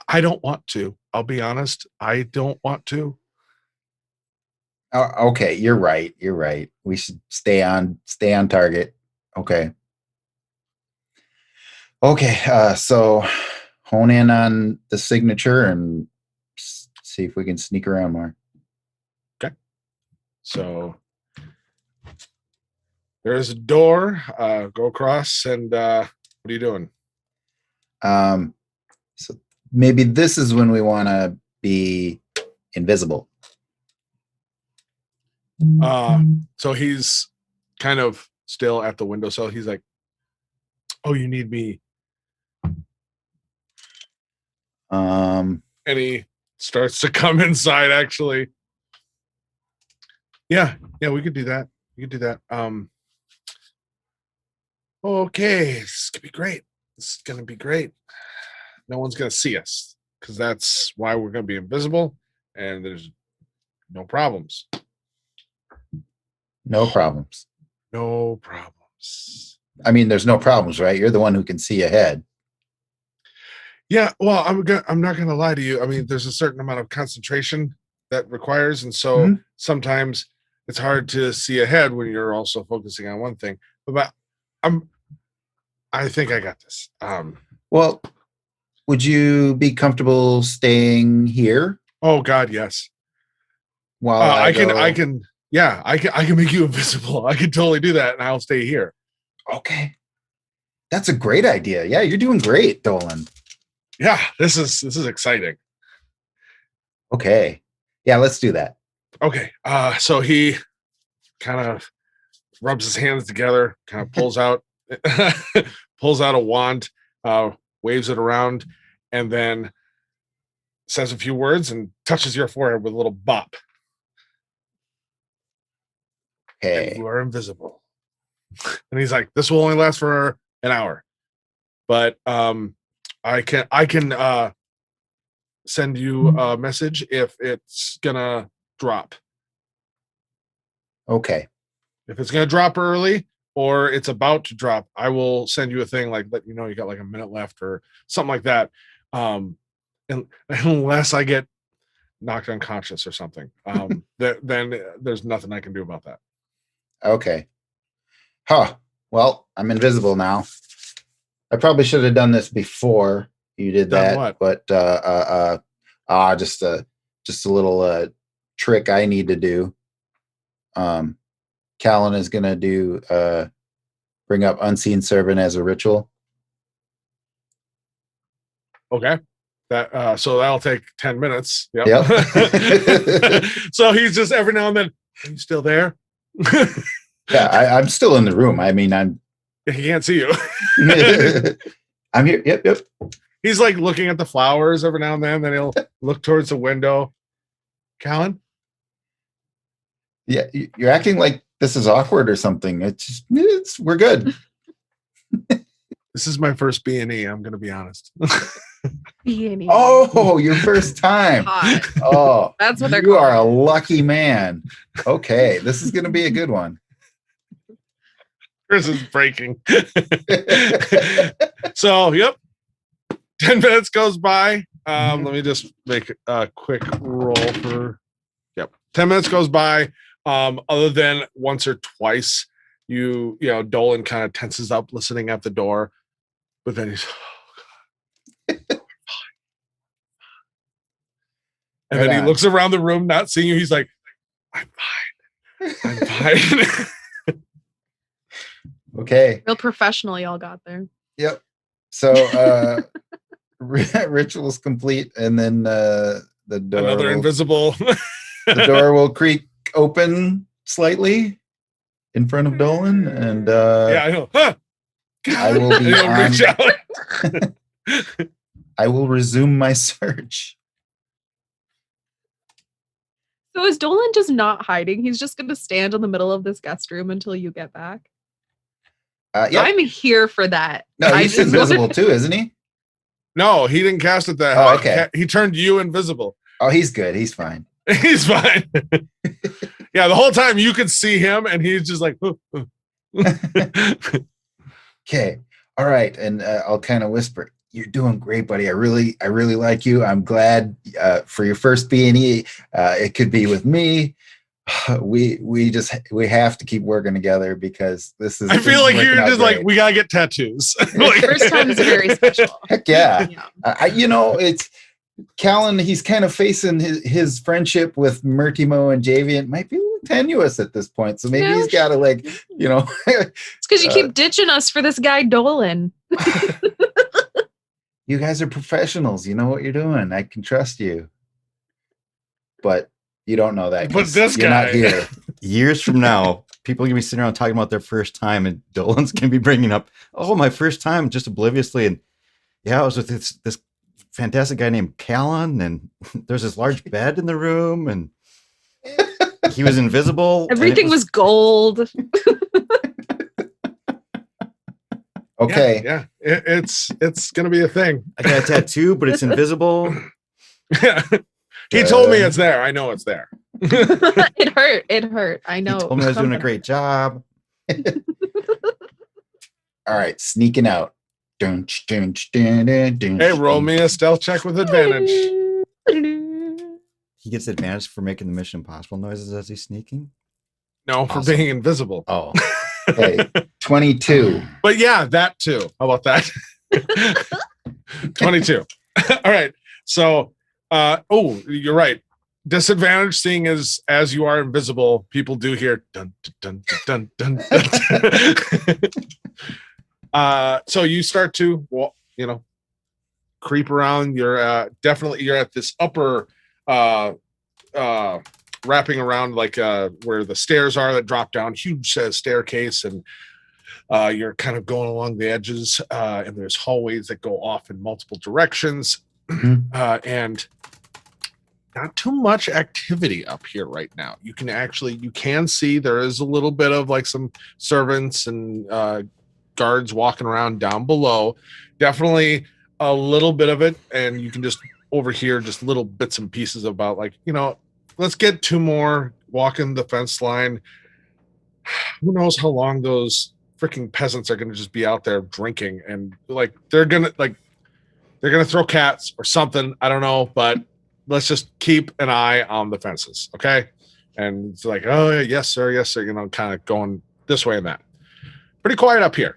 I don't want to. I'll be honest. I don't want to. Okay, you're right. You're right. We should stay on target. Okay. Okay. So hone in on the signature and see if we can sneak around more. Okay. So there's a door. Go across, and what are you doing? So maybe this is when we want to be invisible. So he's kind of still at the windowsill. He's like, "Oh, you need me?" And he starts to come inside. Actually, yeah, we could do that. We could do that. Okay, this is gonna be great. This is gonna be great. No one's gonna see us because that's why we're gonna be invisible, and there's no problems. No problems. No problems. I mean, there's no problems, right? You're the one who can see ahead. Yeah, well, I'm not gonna lie to you. I mean, there's a certain amount of concentration that requires, and so sometimes it's hard to see ahead when you're also focusing on one thing. But I think I got this. Well, would you be comfortable staying here? Oh God, yes. While I can make you invisible. I can totally do that, and I'll stay here. Okay, that's a great idea. Yeah, you're doing great, Dolan. Yeah, this is exciting. Okay, yeah, let's do that. Okay, so he kind of rubs his hands together, kind of pulls out a wand, waves it around, and then says a few words and touches your forehead with a little bop. Okay, and you are invisible. And he's like, "This will only last for an hour, but I can send you a message if it's gonna drop. Okay. If it's gonna drop early or it's about to drop, I will send you a thing like let you know you got like a minute left or something like that. And unless I get knocked unconscious or something, then there's nothing I can do about that." Okay. Huh. Well, I'm invisible now. I probably should have done this before you did Done that. what? But just a little trick I need to do. Callan is gonna do bring up Unseen Servant as a ritual. Okay. That so that'll take 10 minutes. Yep. So he's just every now and then, "Are you still there?" Yeah, I'm still in the room. I mean, He can't see you. I'm here. Yep. He's like looking at the flowers every now and then he'll look towards the window. "Callan?" Yeah, you're acting like this is awkward or something. We're good. This is my first B&E, I'm going to be honest. B&E. Oh, your first time. Hot. Oh, That's what they're you are a calling lucky man. Okay, this is going to be a good one. Chris is breaking. So, yep. 10 minutes goes by. Let me just make a quick roll for. Yep, 10 minutes goes by. Other than once or twice, you know, Dolan kind of tenses up, listening at the door, but then he's, and then he looks around the room, not seeing you. He's like, "I'm fine. I'm fine." Okay. Real professional, y'all got there. Yep. So ritual's complete, and then the door. Another invisible. The door will creak open slightly in front of Dolan, and Yeah, I know. Huh. I will be He'll on. reach out. I will resume my search. So is Dolan just not hiding? He's just going to stand in the middle of this guest room until you get back? Yep. I'm here for that. No, he's invisible too, isn't he? No, he didn't cast it that Oh, high. okay. He turned you invisible. Oh, he's good. He's fine. He's fine. Yeah, the whole time you could see him, and he's just like. Okay. All right. And I'll kind of whisper, "You're doing great, buddy. I really like you. I'm glad for your first B&E. It could be with me. We have to keep working together because this is." I feel like you're just great. like, we gotta get tattoos. The first time is very special. Heck yeah. Yeah. It's Callan. He's kind of facing his friendship with Murtimo and Javian might be a little tenuous at this point. So maybe Yeah. he's got to It's because you keep ditching us for this guy Dolan. You guys are professionals. You know what you're doing. I can trust you. But you don't know that. But 'cause this you're guy. not here. Years from now, people are gonna be sitting around talking about their first time, and Dolan's gonna be bringing up, "Oh, my first time," just obliviously, and yeah, I was with this fantastic guy named Callan, and there's this large bed in the room, and he was invisible. and it Everything was gold. Okay. Yeah. It's gonna be a thing. I got a tattoo, but it's invisible. He told me it's there. I know it's there. It hurt. It hurt. I know. He told me I was doing a great job. All right. Sneaking out. Hey, Hey, roll me a stealth check with advantage. He gets advantage for making the Mission Impossible noises as he's sneaking. No, for Awesome. being invisible. Oh, Okay. 22. But yeah, that too. How about that? 22. All right. So, you're right. Disadvantage, seeing as you are invisible, people do hear dun dun dun dun dun. So you start to, well, creep around. You're definitely you're at this upper, wrapping around like where the stairs are that drop down, huge staircase, and you're kind of going along the edges, and there's hallways that go off in multiple directions, and not too much activity up here right now. You can see there is a little bit of like some servants and guards walking around down below. Definitely a little bit of it, and you can just overhear just little bits and pieces about like, let's get 2 more, walking the fence line. Who knows how long those freaking peasants are going to just be out there drinking, and like they're gonna throw cats or something. I don't know, but let's just keep an eye on the fences, okay? And it's like, oh yeah, yes sir, kind of going this way and that. Pretty quiet up here.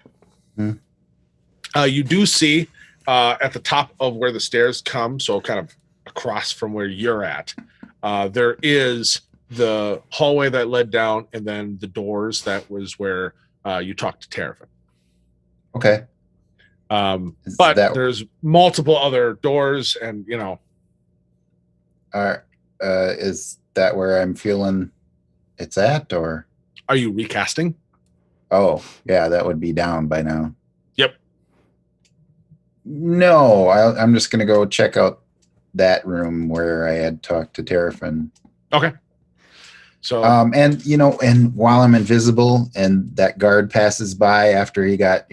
You do see at the top of where the stairs come, so kind of across from where you're at, there is the hallway that led down, and then the doors that was where you talked to Terrafin. Okay. But there's multiple other doors, and is that where I'm feeling it's at, or are you recasting? Oh, yeah, that would be down by now. Yep. No, I'm just gonna go check out that room where I had talked to Terrafin. Okay. So and while I'm invisible and that guard passes by after he got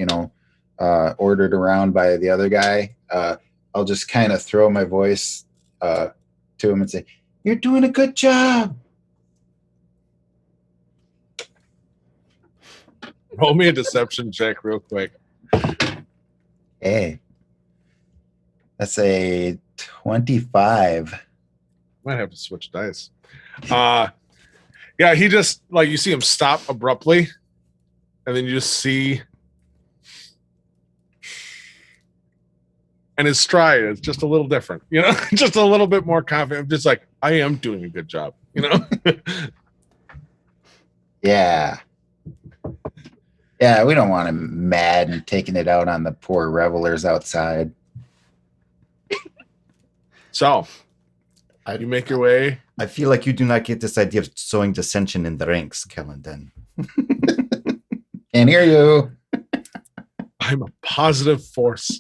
ordered around by the other guy, I'll just kind of throw my voice to him and say, "You're doing a good job." roll me a deception check real quick. Hey, that's a 25. Might have to switch dice. Yeah, he just like you see him stop abruptly, and then you just see, and his stride is just a little different, you know, just a little bit more confident. Just like I am doing a good job, you know. Yeah. Yeah, we don't want him mad and taking it out on the poor revelers outside. So, you make your way. I feel like you do not get this idea of sowing dissension in the ranks, Kellenden. Can't hear you. I'm a positive force.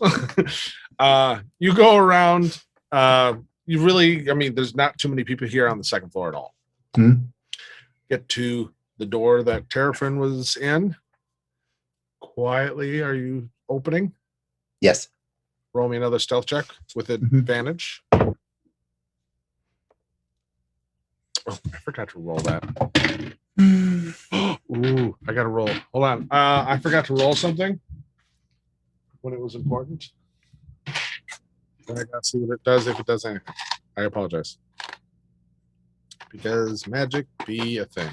You go around. You really, I mean, there's not too many people here on the second floor at all. Get to the door that Terrafin was in. Quietly, are you opening? Yes. Roll me another stealth check with advantage. Oh, I forgot to roll that. Ooh, I got to roll. Hold on. I forgot to roll something when it was important. Then I got to see what it does, if it does anything. I apologize. Because magic be a thing.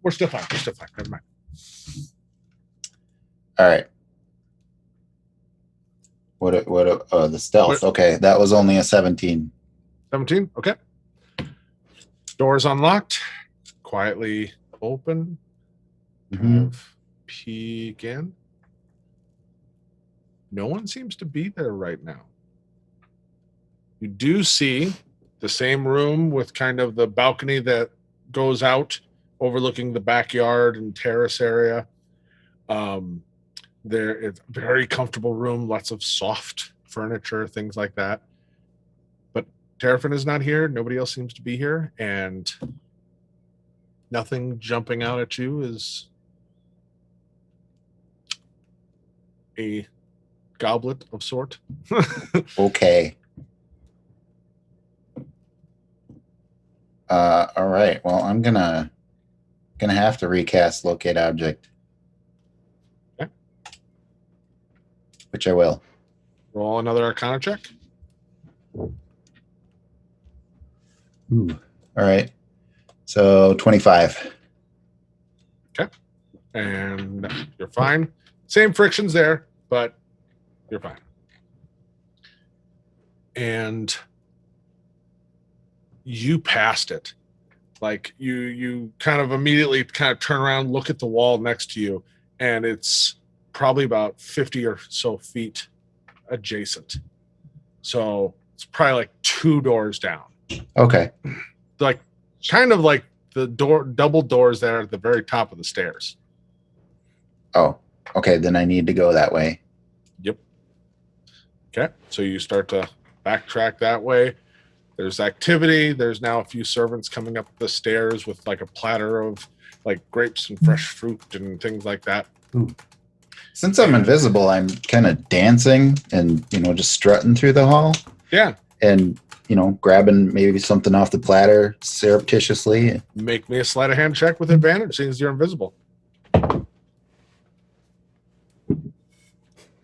We're still fine. We're still fine. Never mind. All right. Oh, the stealth. Okay, that was only a 17. 17? Okay. Doors unlocked. Quietly open. Peek in. No one seems to be there right now. You do see the same room with kind of the balcony that goes out overlooking the backyard and terrace area. There is a very comfortable room, lots of soft furniture, things like that. But Terrafin is not here. Nobody else seems to be here, and nothing jumping out at you is a goblet of sort. Okay. All right. Well, I'm gonna have to recast locate object. Okay. Which I will. Roll another Arcana check. Ooh. All right. So 25. Okay. And you're fine. Same frictions there, but you're fine. And you passed it. Like you kind of immediately kind of turn around, look at the wall next to you, and it's probably about 50 or so feet adjacent. So it's probably like 2 doors down. Okay. Like kind of like the double doors that are at the very top of the stairs. Oh, okay. Then I need to go that way. Yep. Okay. So you start to backtrack that way. There's activity. There's now a few servants coming up the stairs with like a platter of like grapes and fresh fruit and things like that. Ooh. Since I'm invisible, I'm kind of dancing and, just strutting through the hall. Yeah. And, grabbing maybe something off the platter surreptitiously. Make me a sleight of hand check with advantage since you're invisible. All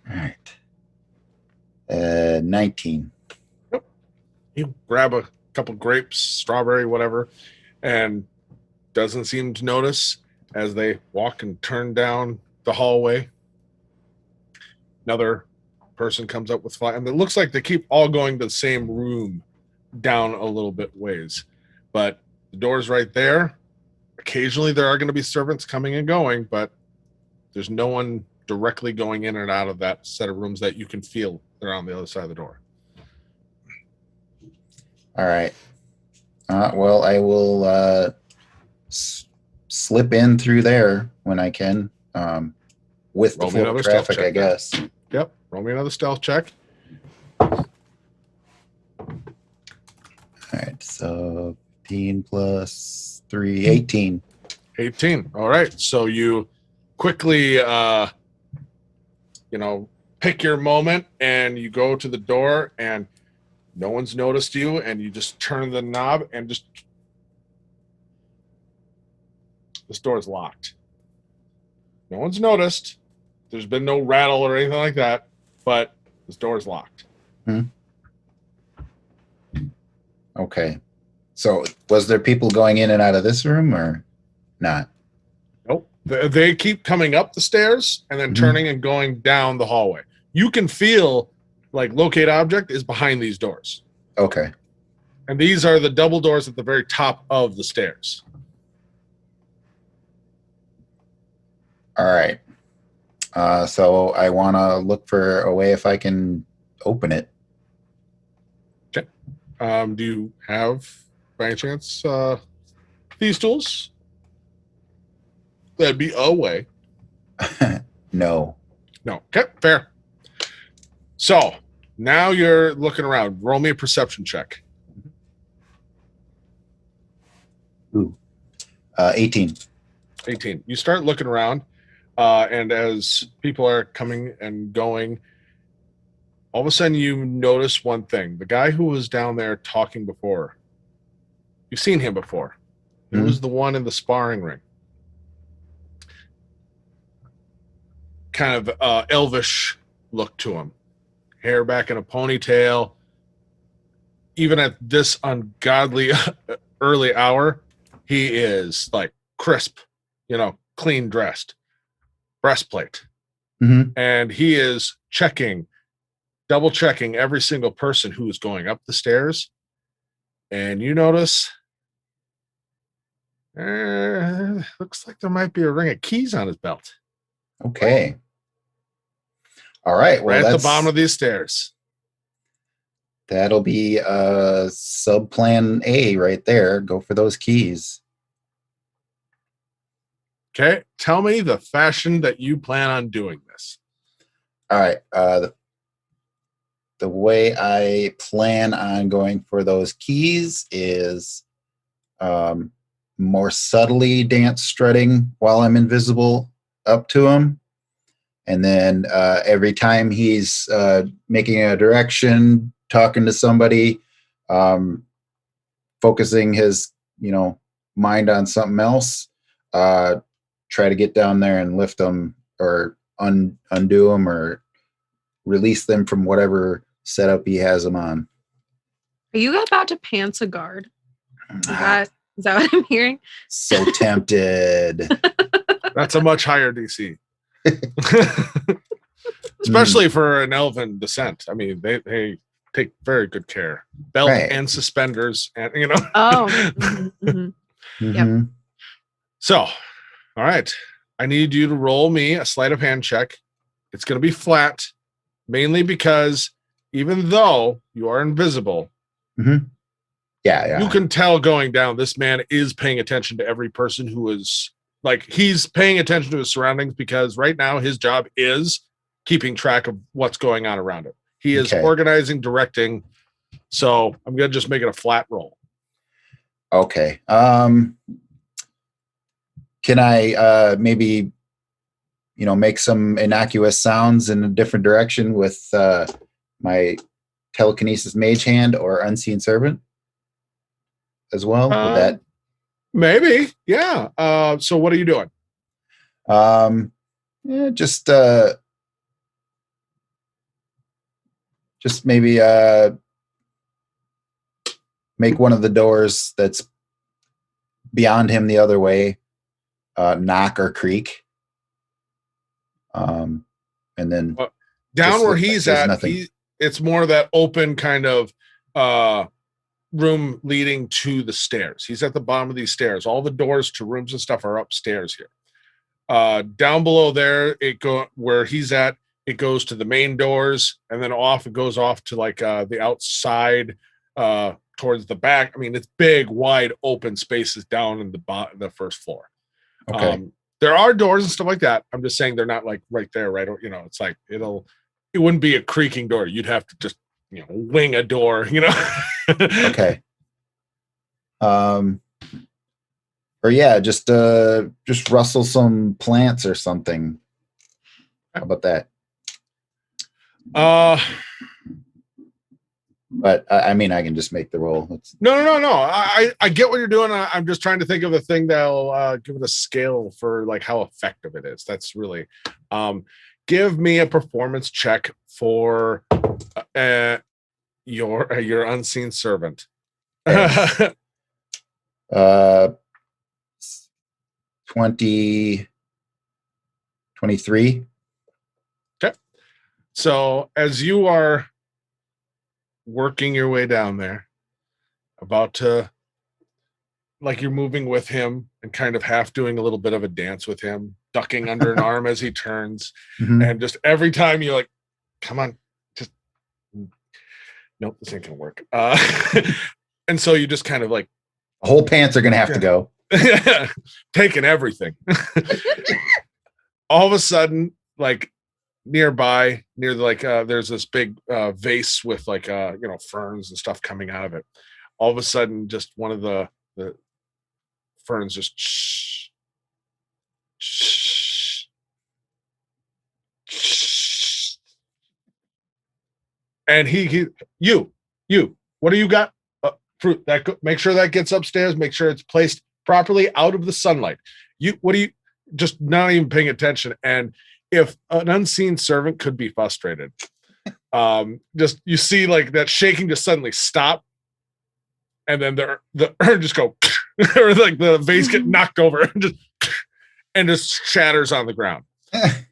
right. 19. You grab a couple grapes, strawberry, whatever, and doesn't seem to notice as they walk and turn down the hallway. Another person comes up with fly, and it looks like they keep all going to the same room down a little bit ways. But the door's right there. Occasionally there are going to be servants coming and going, but there's no one directly going in and out of that set of rooms that you can feel they're on the other side of the door. All right. Well, I will slip in through there when I can, with the flow of traffic, I guess. Yep. Roll me another stealth check. All right. So 15 plus 3, 18. 18. All right. So you quickly, pick your moment and you go to the door and no one's noticed you, and you just turn the knob and just this door is locked. No one's noticed. There's been no rattle or anything like that, but this door is locked. Okay. So was there people going in and out of this room or not? Nope. They keep coming up the stairs and then turning and going down the hallway. You can feel like locate object is behind these doors. Okay. And these are the double doors at the very top of the stairs. All right. So I want to look for a way if I can open it. Okay. Do you have, by any chance, these tools? That'd be a way. No. No. Okay, fair. So now you're looking around. Roll me a perception check. Ooh. 18. 18. You start looking around, and as people are coming and going, all of a sudden you notice one thing. The guy who was down there talking before, you've seen him before. He was the one in the sparring ring. Kind of elvish look to him. Hair back in a ponytail. Even at this ungodly early hour, he is like crisp, clean dressed. Breastplate. And he is double checking every single person who is going up the stairs. And you notice, looks like there might be a ring of keys on his belt. Okay. All right. Well, Right at the bottom of these stairs. That'll be sub plan A right there. Go for those keys. Okay. Tell me the fashion that you plan on doing this. All right. The way I plan on going for those keys is more subtly dance strutting while I'm invisible up to him. And then every time he's making a direction, talking to somebody, focusing his, mind on something else, try to get down there and lift them or undo them or release them from whatever setup he has them on. Are you about to pants a guard? Is that what I'm hearing? So tempted. That's a much higher DC. Especially for an elven descent. I mean, they take very good care. Belt and suspenders, and Oh. Yep. So, all right. I need you to roll me a sleight of hand check. It's going to be flat, mainly because even though you are invisible, yeah, you can tell going down, this man is paying attention to every person who is he's paying attention to his surroundings, because right now his job is keeping track of what's going on around him. He is organizing, directing. So I'm going to just make it a flat roll. Okay. Can I maybe, make some innocuous sounds in a different direction with my telekinesis mage hand or unseen servant as well? Would that? Maybe. Yeah. So what are you doing? Just maybe make one of the doors that's beyond him the other way knock or creak. And then down where he's at, it's more of that open kind of room leading to the stairs. He's at the bottom of these stairs. All the doors to rooms and stuff are upstairs here. Down below there, where he's at, it goes to the main doors, and then it goes off to the outside towards the back. I mean, it's big, wide open spaces down in the first floor. Okay. There are doors and stuff like that. I'm just saying they're not right there, right? It's it wouldn't be a creaking door. You'd have to just wing a door, Okay. Or just rustle some plants or something. How about that? But I mean, I can just make the roll. No. I get what you're doing. I'm just trying to think of a thing that'll give it a scale for how effective it is. That's really, give me a performance check for your unseen servant. Okay. 20, 23. Okay. So as you are working your way down there, about to, like, you're moving with him and kind of half doing a little bit of a dance with him, ducking under an arm as he turns. Mhm. And just every time you're like, come on, just, nope, this ain't gonna work. And so you just kind of like, Whole pants are gonna have to go. taking everything. All of a sudden, like nearby, near there's this big vase with like ferns and stuff coming out of it. All of a sudden, just one of the ferns just and you, what do you got? Fruit that make sure that gets upstairs, make sure it's placed properly out of the sunlight. What do you, just not even paying attention? And if an unseen servant could be frustrated, just you see like that shaking just suddenly stop, and then the urn just go or like the vase get knocked over and just shatters on the ground.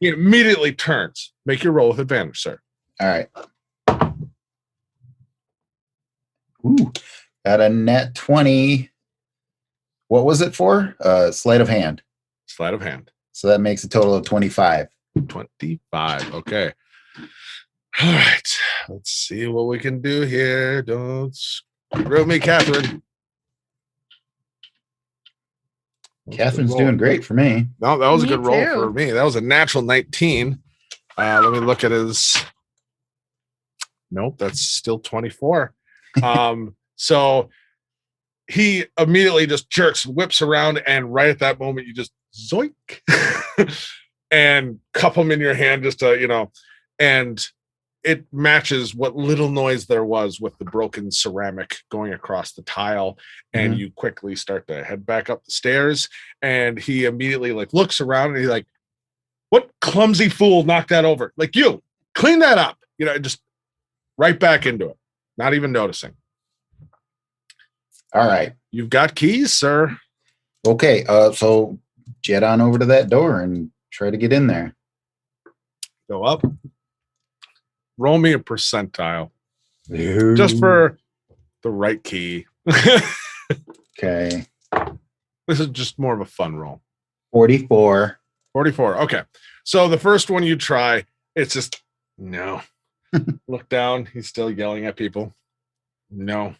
He immediately turns. Make your roll with advantage, sir. All right. Ooh, got a net 20. What was it for? Sleight of hand. Sleight of hand. So that makes a total of 25. 25. Okay. All right. Let's see what we can do here. Don't screw me, Catherine. Catherine's doing great for me. No, that was a Me good roll too. for me. That was a natural 19. Let me look at his. Nope, that's still 24. So he immediately just jerks, whips around, and right at that moment, you just zoink and cup them in your hand, just to, and it matches what little noise there was with the broken ceramic going across the tile. And you quickly start to head back up the stairs, and he immediately like looks around and he's like, what clumsy fool knocked that over? Like, you clean that up, just right back into it, not even noticing. All right. You've got keys, sir. Okay. So jet on over to that door and try to get in there. Go up. Roll me a percentile. Just for the right key. Okay. This is just more of a fun roll. 44. 44. Okay. So the first one you try, it's just no. Look down. He's still yelling at people. No.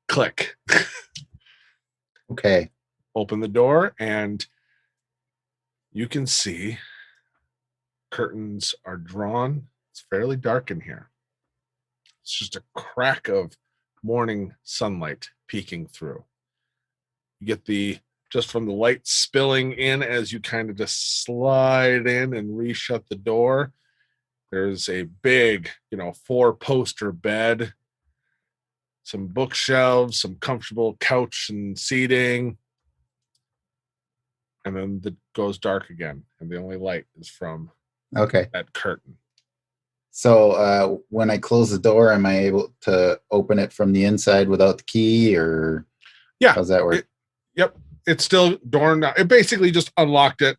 Click. Okay. Open the door, and you can see curtains are drawn. It's fairly dark in here. It's just a crack of morning sunlight peeking through. You get just from the light spilling in as you kind of just slide in and reshut the door. There's a big, 4-poster bed, some bookshelves, some comfortable couch and seating. And then it goes dark again, and the only light is from that curtain. So when I close the door, am I able to open it from the inside without the key, or how's that work? Yep. It's still door. It basically just unlocked it,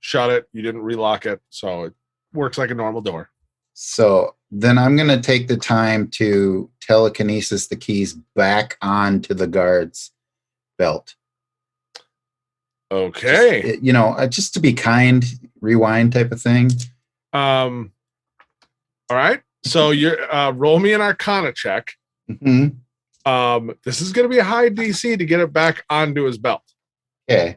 shut it. You didn't relock it. So it works like a normal door. So then I'm going to take the time to telekinesis the keys back onto the guard's belt. Okay. Just to be kind, rewind type of thing. All right. So you're roll me an Arcana check. Mm-hmm. This is going to be a high DC to get it back onto his belt. Okay.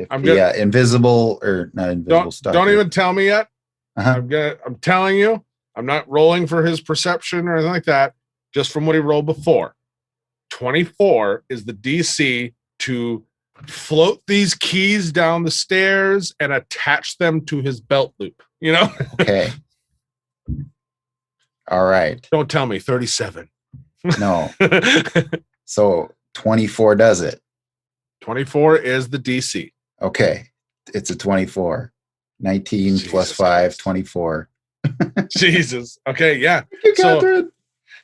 I'm invisible or not invisible stuff. Don't even tell me yet. Uh-huh. I'm telling you, I'm not rolling for his perception or anything like that. Just from what he rolled before. 24 is the DC to float these keys down the stairs and attach them to his belt loop. Okay. All right. Don't tell me 37. No. So 24 does it. 24 is the DC. Okay. It's a 24. 19 plus Jesus 5, Christ. 24. Jesus. Okay, yeah. You So Catherine.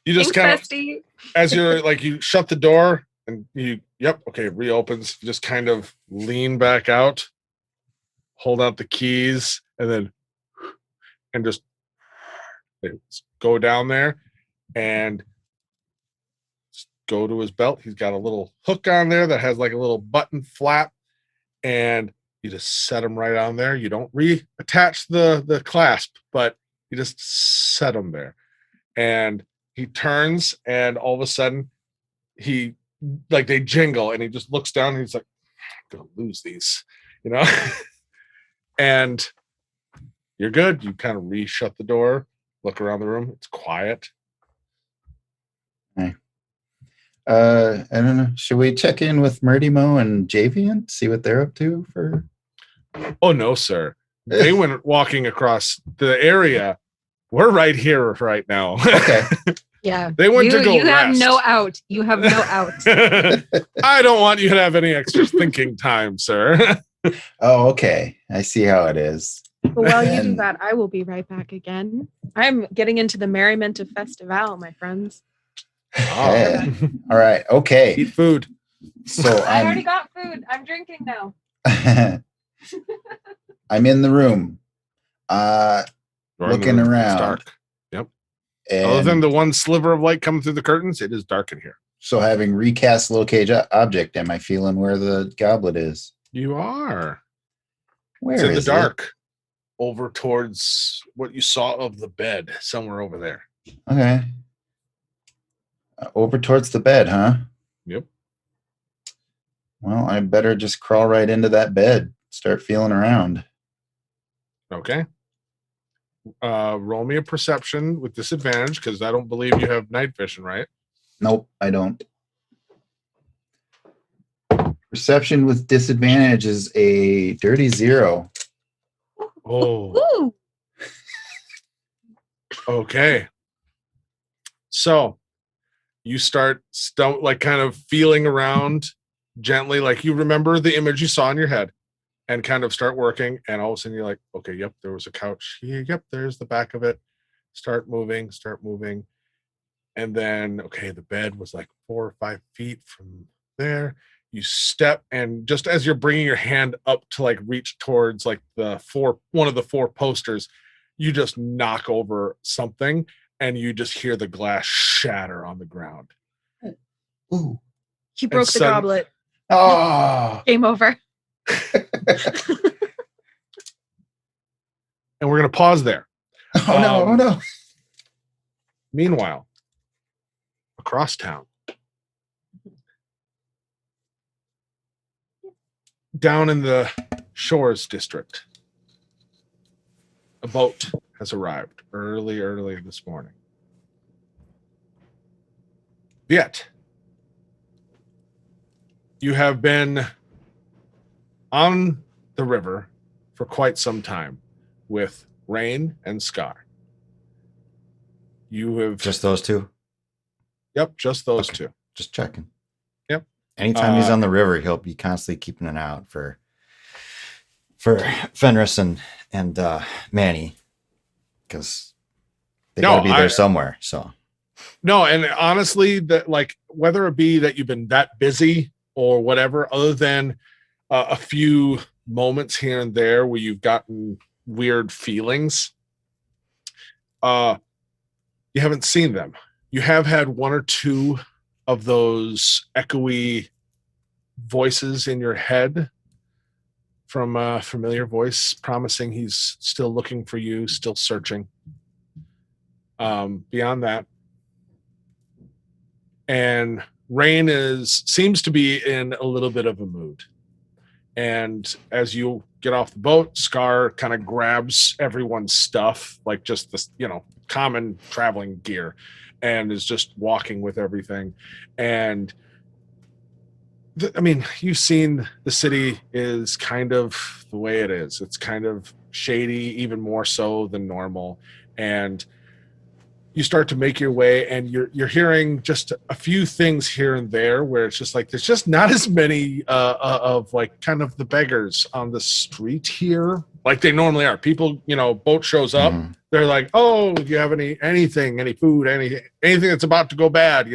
you just Thanks, kind of, bestie. as you're like, you shut the door and okay, reopens. You just kind of lean back out, hold out the keys, and just go down there and just go to his belt. He's got a little hook on there that has like a little button flap, and you just set him right on there. You don't reattach the clasp, but you just set him there. And he turns, and all of a sudden they jingle, and he just looks down and he's like, I'm gonna lose these, and you're good. You kind of re-shut the door, look around the room. It's quiet. Okay. I don't know. Should we check in with Murdimo and Javian? See what they're up to for? Oh no, sir. They went walking across the area. We're right here right now. Okay. Yeah. They went to go You have rest. no out. You have no out. I don't want you to have any extra thinking time, sir. Oh, okay. I see how it is. But while you do And- that, I will be right back again. I'm getting into the merriment of Festival, my friends. Yeah. All right. Okay. Eat food. So I already got food. I'm drinking now. I'm in the room. You're in the Looking room. around. It's dark. And Other than the one sliver of light coming through the curtains, it is dark in here. so having recast locate object, am I feeling where the goblet is? You are. Where It's in the is it? dark. Over towards what you saw of the bed, somewhere over there. Okay. Over towards the bed, huh? Yep. Well, I better just crawl right into that bed. Start feeling around. Okay. Roll me a perception with disadvantage because I don't believe you have night vision, right? Nope, I don't. Perception with disadvantage is a dirty 0. Oh, Ooh. okay. So you start kind of feeling around gently, like you remember the image you saw in your head, and kind of start working. And all of a sudden you're like, okay, yep, there was a couch. Yep, there's the back of it. Start moving. And then, okay, the bed was like 4 or 5 feet from there. You step, and just as you're bringing your hand up to like reach towards like one of the 4 posters, you just knock over something, and you just hear the glass shatter on the ground. Ooh. He broke the sudden- goblet. Oh. Game over. And we're going to pause there. Oh no, oh no. Meanwhile, across town, down in the Shores district, a boat has arrived early this morning. Yet, you have been on the river for quite some time with Rain and Scar. You have Just those two. Yep, just those Okay. two. Just checking. Yep. Anytime he's on the river, he'll be constantly keeping an eye out for Fenris and Manny, because they No, gotta be there I- somewhere. So No, and honestly, that like whether it be that you've been that busy or whatever, other than a few moments here and there where you've gotten weird feelings, you haven't seen them. You have had 1 or 2 of those echoey voices in your head from a familiar voice promising he's still looking for you, still searching. Beyond that, and Rain seems to be in a little bit of a mood. And as you get off the boat, Scar kind of grabs everyone's stuff, like just this, common traveling gear, and is just walking with everything. And you've seen the city is kind of the way it is. It's kind of shady, even more so than normal. And you start to make your way, and you're hearing just a few things here and there where it's just like there's just not as many of like kind of the beggars on the street here like they normally are. People, boat shows up, they're like, oh, do you have anything, any food, anything that's about to go bad,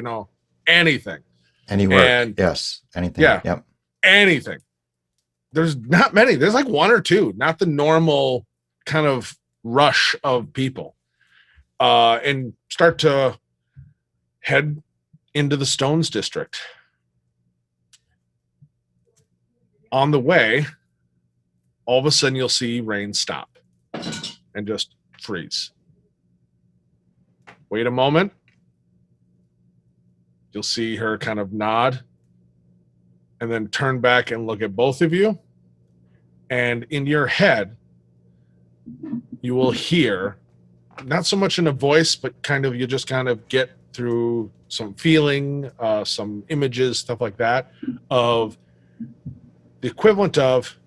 anything. Any work? And, yes. Anything? Yeah. Yep. Anything. There's not many. There's like one or two, not the normal kind of rush of people. And start to head into the Stones district. On the way, all of a sudden you'll see Rain stop and just freeze. Wait a moment. You'll see her kind of nod and then turn back and look at both of you. And in your head, you will hear, not so much in a voice, but you just kind of get through some feeling, some images, stuff like that, of the equivalent of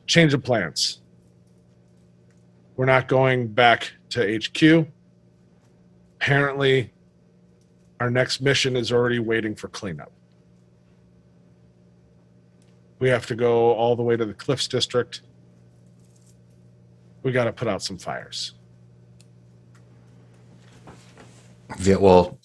change of plans. We're not going back to HQ. Apparently, our next mission is already waiting for cleanup. We have to go all the way to the Cliffs District. We got to put out some fires. Viet will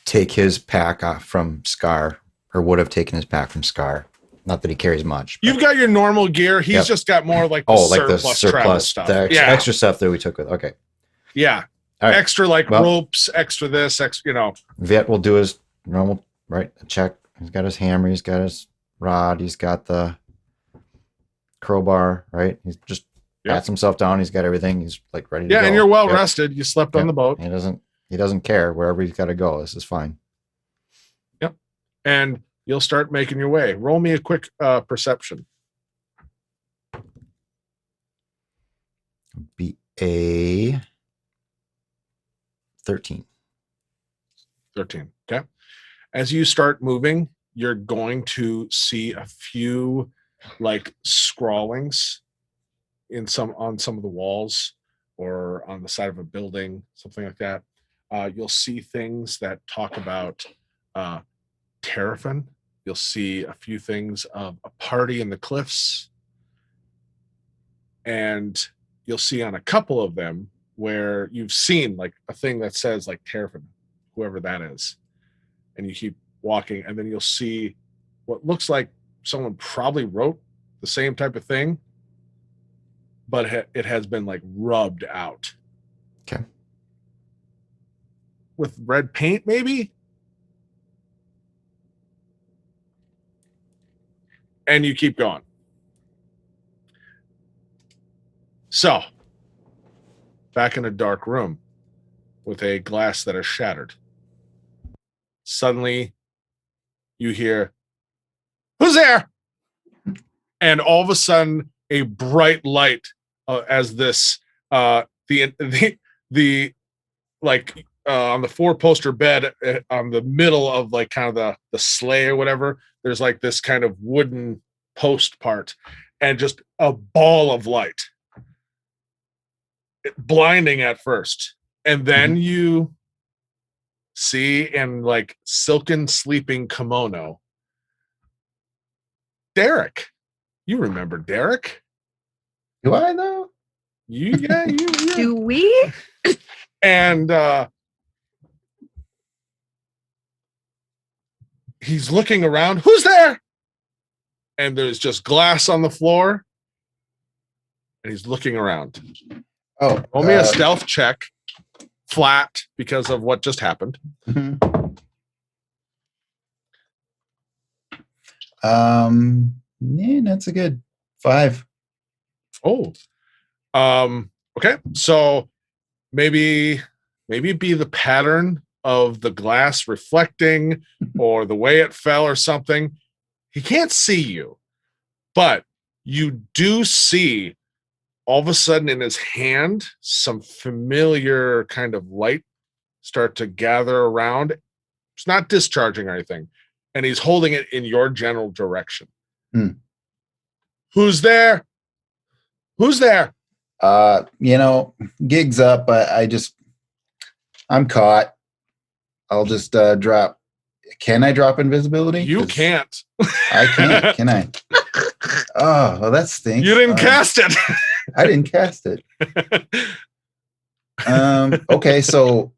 take his pack off from Scar, or would have taken his pack from Scar. Not that he carries much. You've got your normal gear. He's just got more like the surplus travel stuff. The extra stuff that we took with. Okay. Yeah. All right. Extra ropes, extra this, extra, Viet will do his normal, right? Check. He's got his hammer. He's got his rod. He's got the crowbar, right? He's just pats himself down. He's got everything. He's like ready to go. Yeah, and you're well rested. You slept on the boat. He doesn't care wherever he's got to go. This is fine. Yep. And you'll start making your way. Roll me a quick perception. Be a 13. 13. Okay. As you start moving, you're going to see a few like scrawlings on some of the walls or on the side of a building, something like that. You'll see things that talk about Terrafin. You'll see a few things of a party in the cliffs. And you'll see on a couple of them where you've seen like a thing that says like Terrafin, whoever that is. And you keep walking, and then you'll see what looks like someone probably wrote the same type of thing, but it has been like rubbed out. Okay. With red paint, maybe? And you keep going. So, back in a dark room with a glass that is shattered. Suddenly, you hear, "Who's there?" And all of a sudden, a bright light as this the like on the four-poster bed on the middle of like kind of the sleigh or whatever. There's like this kind of wooden post part, and just a ball of light, blinding at first, and then you see in like silken sleeping kimono, Derek. You remember Derek? Do I though? You Do we? And he's looking around. Who's there? And there's just glass on the floor. And he's looking around. Oh, roll me a stealth check, flat, because of what just happened. Yeah, that's a good 5. Oh, okay. So maybe be the pattern of the glass reflecting or the way it fell or something. He can't see you, but you do see all of a sudden in his hand some familiar kind of light start to gather around. It's not discharging or anything, and he's holding it in your general direction. Who's there? Who's there? Gig's up, but I'm caught. I'll just drop. Can I drop invisibility? You 'Cause can't. I can't. Can I? Oh, well, that stinks. You didn't cast it. I didn't cast it. Okay, so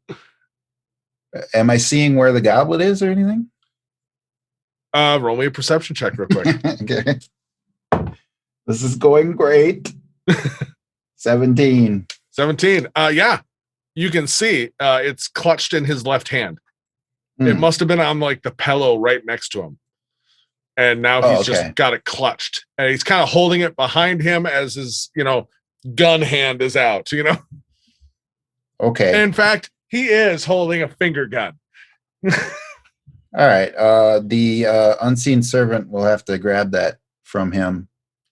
am I seeing where the goblet is or anything? Roll me a perception check real quick. Okay. This is going great. 17. 17. Yeah. You can see it's clutched in his left hand. It Hmm. must have been on like the pillow right next to him. And now he's okay. just got it clutched. And he's kind of holding it behind him as his, gun hand is out, Okay. In fact, he is holding a finger gun. All right. The unseen servant will have to grab that from him.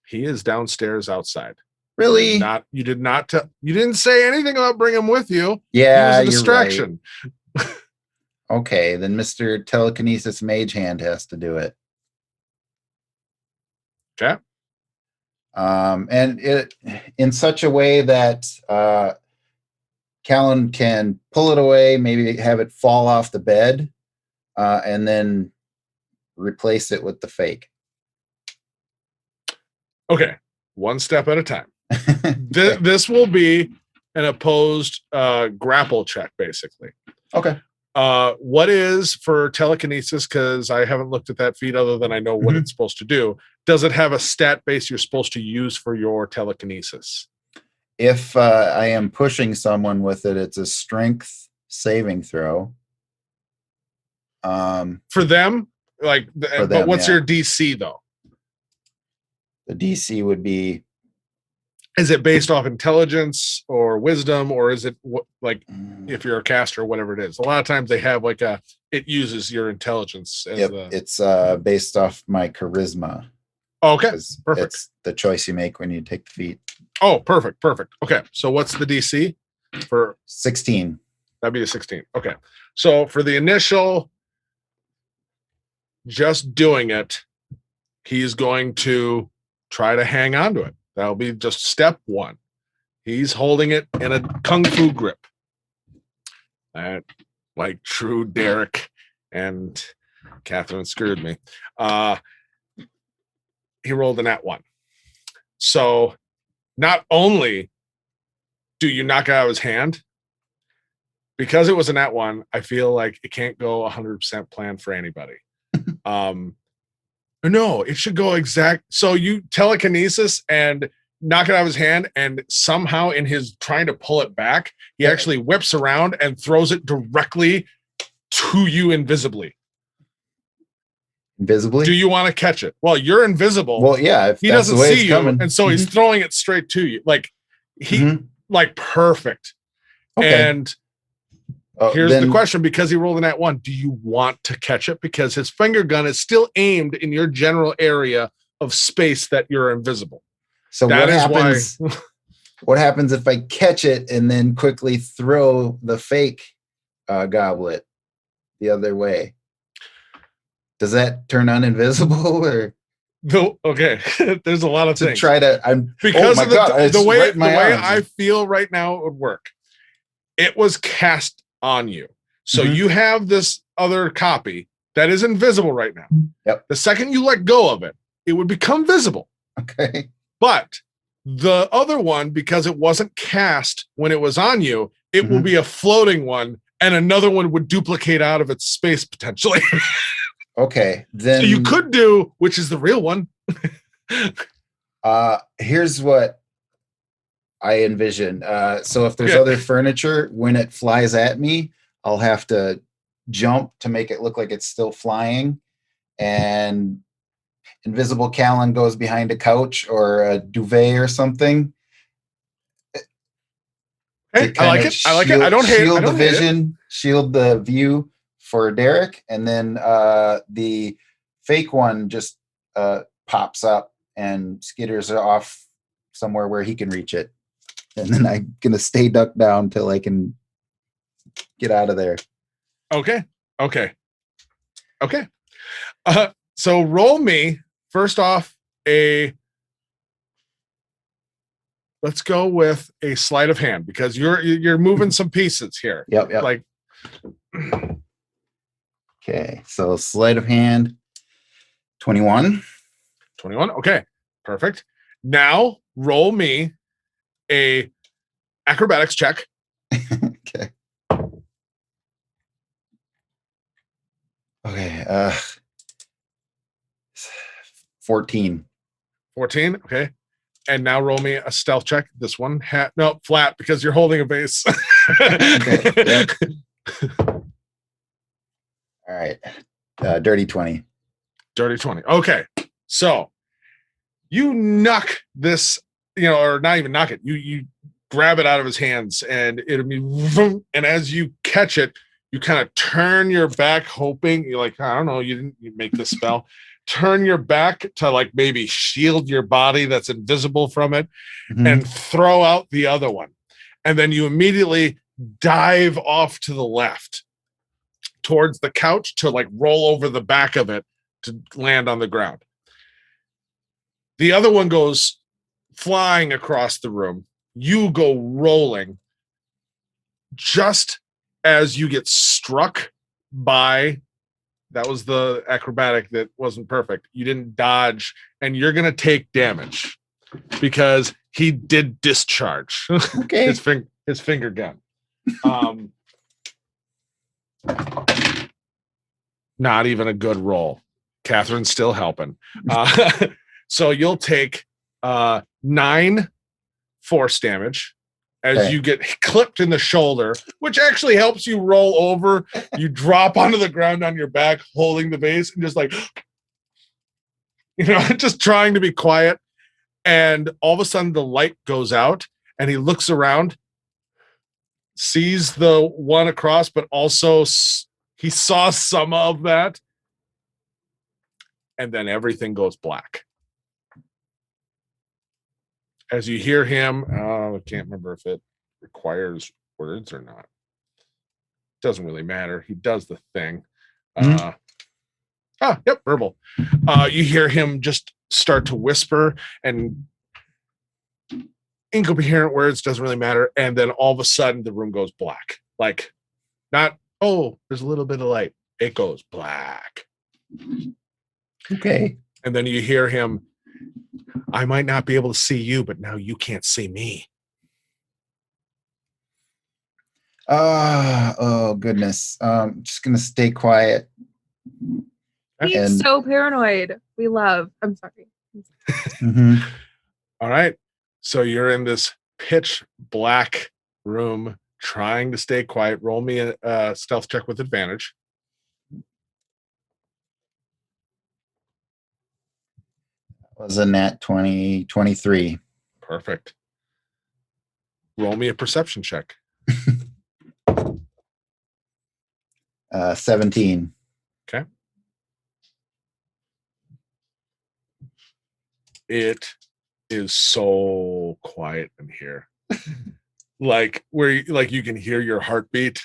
He is downstairs outside. Really? You didn't say anything about bringing him with you. Yeah, He was a distraction. You're right. Okay, then Mr. Telekinesis Mage Hand has to do it. Okay. And it in such a way that Callan can pull it away, maybe have it fall off the bed, and then replace it with the fake. Okay. One step at a time. This will be an opposed grapple check, basically. Okay. What is for telekinesis? Because I haven't looked at that feat other than I know what it's supposed to do. Does it have a stat base you're supposed to use for your telekinesis? If I am pushing someone with it, it's a strength saving throw. For them, but what's your DC though? The DC would be. Is it based off intelligence or wisdom, or is it if you're a caster or whatever it is? A lot of times they have it uses your intelligence. As it's based off my charisma. Okay, perfect. It's the choice you make when you take the feat. Oh, perfect. Okay, so what's the DC for 16? That'd be a 16. Okay, so for the initial, just doing it, he's going to try to hang on to it. That'll be just step one. He's holding it in a kung fu grip. Like true Derek and Catherine screwed me. He rolled a nat 1. So not only do you knock it out of his hand, because it was a nat 1, I feel like it can't go 100% planned for anybody. No, it should go exact. So you telekinesis and knock it out of his hand, and somehow in his trying to pull it back, he actually whips around and throws it directly to you invisibly. Invisibly? Do you want to catch it? Well, you're invisible. Well, yeah. If he that's doesn't the way see it's you, coming. and so he's throwing it straight to you. Perfect. Okay. And here's the question, because he rolled a nat 1, do you want to catch it? Because his finger gun is still aimed in your general area of space that you're invisible. So that what happens? What happens if I catch it and then quickly throw the fake goblet the other way? Does that turn uninvisible or? No. Okay. There's a lot of things. Try to. Because of the way arms. I feel right now it would work. It was cast on you. So you have this other copy that is invisible right now. Yep. The second you let go of it, it would become visible. Okay. But the other one, because it wasn't cast when it was on you, it will be a floating one, and another one would duplicate out of its space potentially. Okay. Then so you could do, which is the real one. Here's what I envision. So if there's other furniture, when it flies at me, I'll have to jump to make it look like it's still flying, and invisible Callan goes behind a couch or a duvet or something. Hey, I like it. I don't hate it. Shield the vision, shield the view for Derek, and then the fake one just pops up and skitters off somewhere where he can reach it. And then I'm going to stay ducked down till I can get out of there. Okay. So roll me, first off, let's go with a sleight of hand because you're moving some pieces here. Yep. Like, Okay, so sleight of hand, 21. 21. Okay, perfect. Now roll me a acrobatics check. Okay. Okay. 14. 14. Okay. And now roll me a stealth check. This one, no, flat because you're holding a base. Yep. All right. Dirty 20. Dirty 20. Okay. So you knock this, or not even knock it. You grab it out of his hands and it'll be, and as you catch it, you kind of turn your back, hoping you're like, I don't know, you make the spell. Turn your back to like maybe shield your body that's invisible from it, and throw out the other one. And then you immediately dive off to the left towards the couch to like roll over the back of it to land on the ground. The other one goes flying across the room. You go rolling just as you get struck by, that was the acrobatic that wasn't perfect. You didn't dodge, and you're going to take damage because he did discharge Okay. his finger gun. Not even a good roll. Catherine's still helping. So you'll take 9 force damage as you get clipped in the shoulder, which actually helps you roll over. You drop onto the ground on your back, holding the base, and just like, just trying to be quiet. And all of a sudden the light goes out and he looks around, sees the one across, but also he saw some of that. And then everything goes black. As you hear him, I can't remember if it requires words or not. Doesn't really matter. He does the thing. Yep, verbal. You hear him just start to whisper, and incoherent words, doesn't really matter. And then all of a sudden the room goes black. Like, not, oh, there's a little bit of light. It goes black. Okay. And then you hear him, I might not be able to see you, but now you can't see me. Oh goodness. Just gonna stay quiet. He's so paranoid. I'm sorry. All right. So you're in this pitch black room trying to stay quiet. Roll me a stealth check with advantage. Was a nat 20, 23. Perfect. Roll me a perception check. 17. Okay. It is so quiet in here. Like you can hear your heartbeat.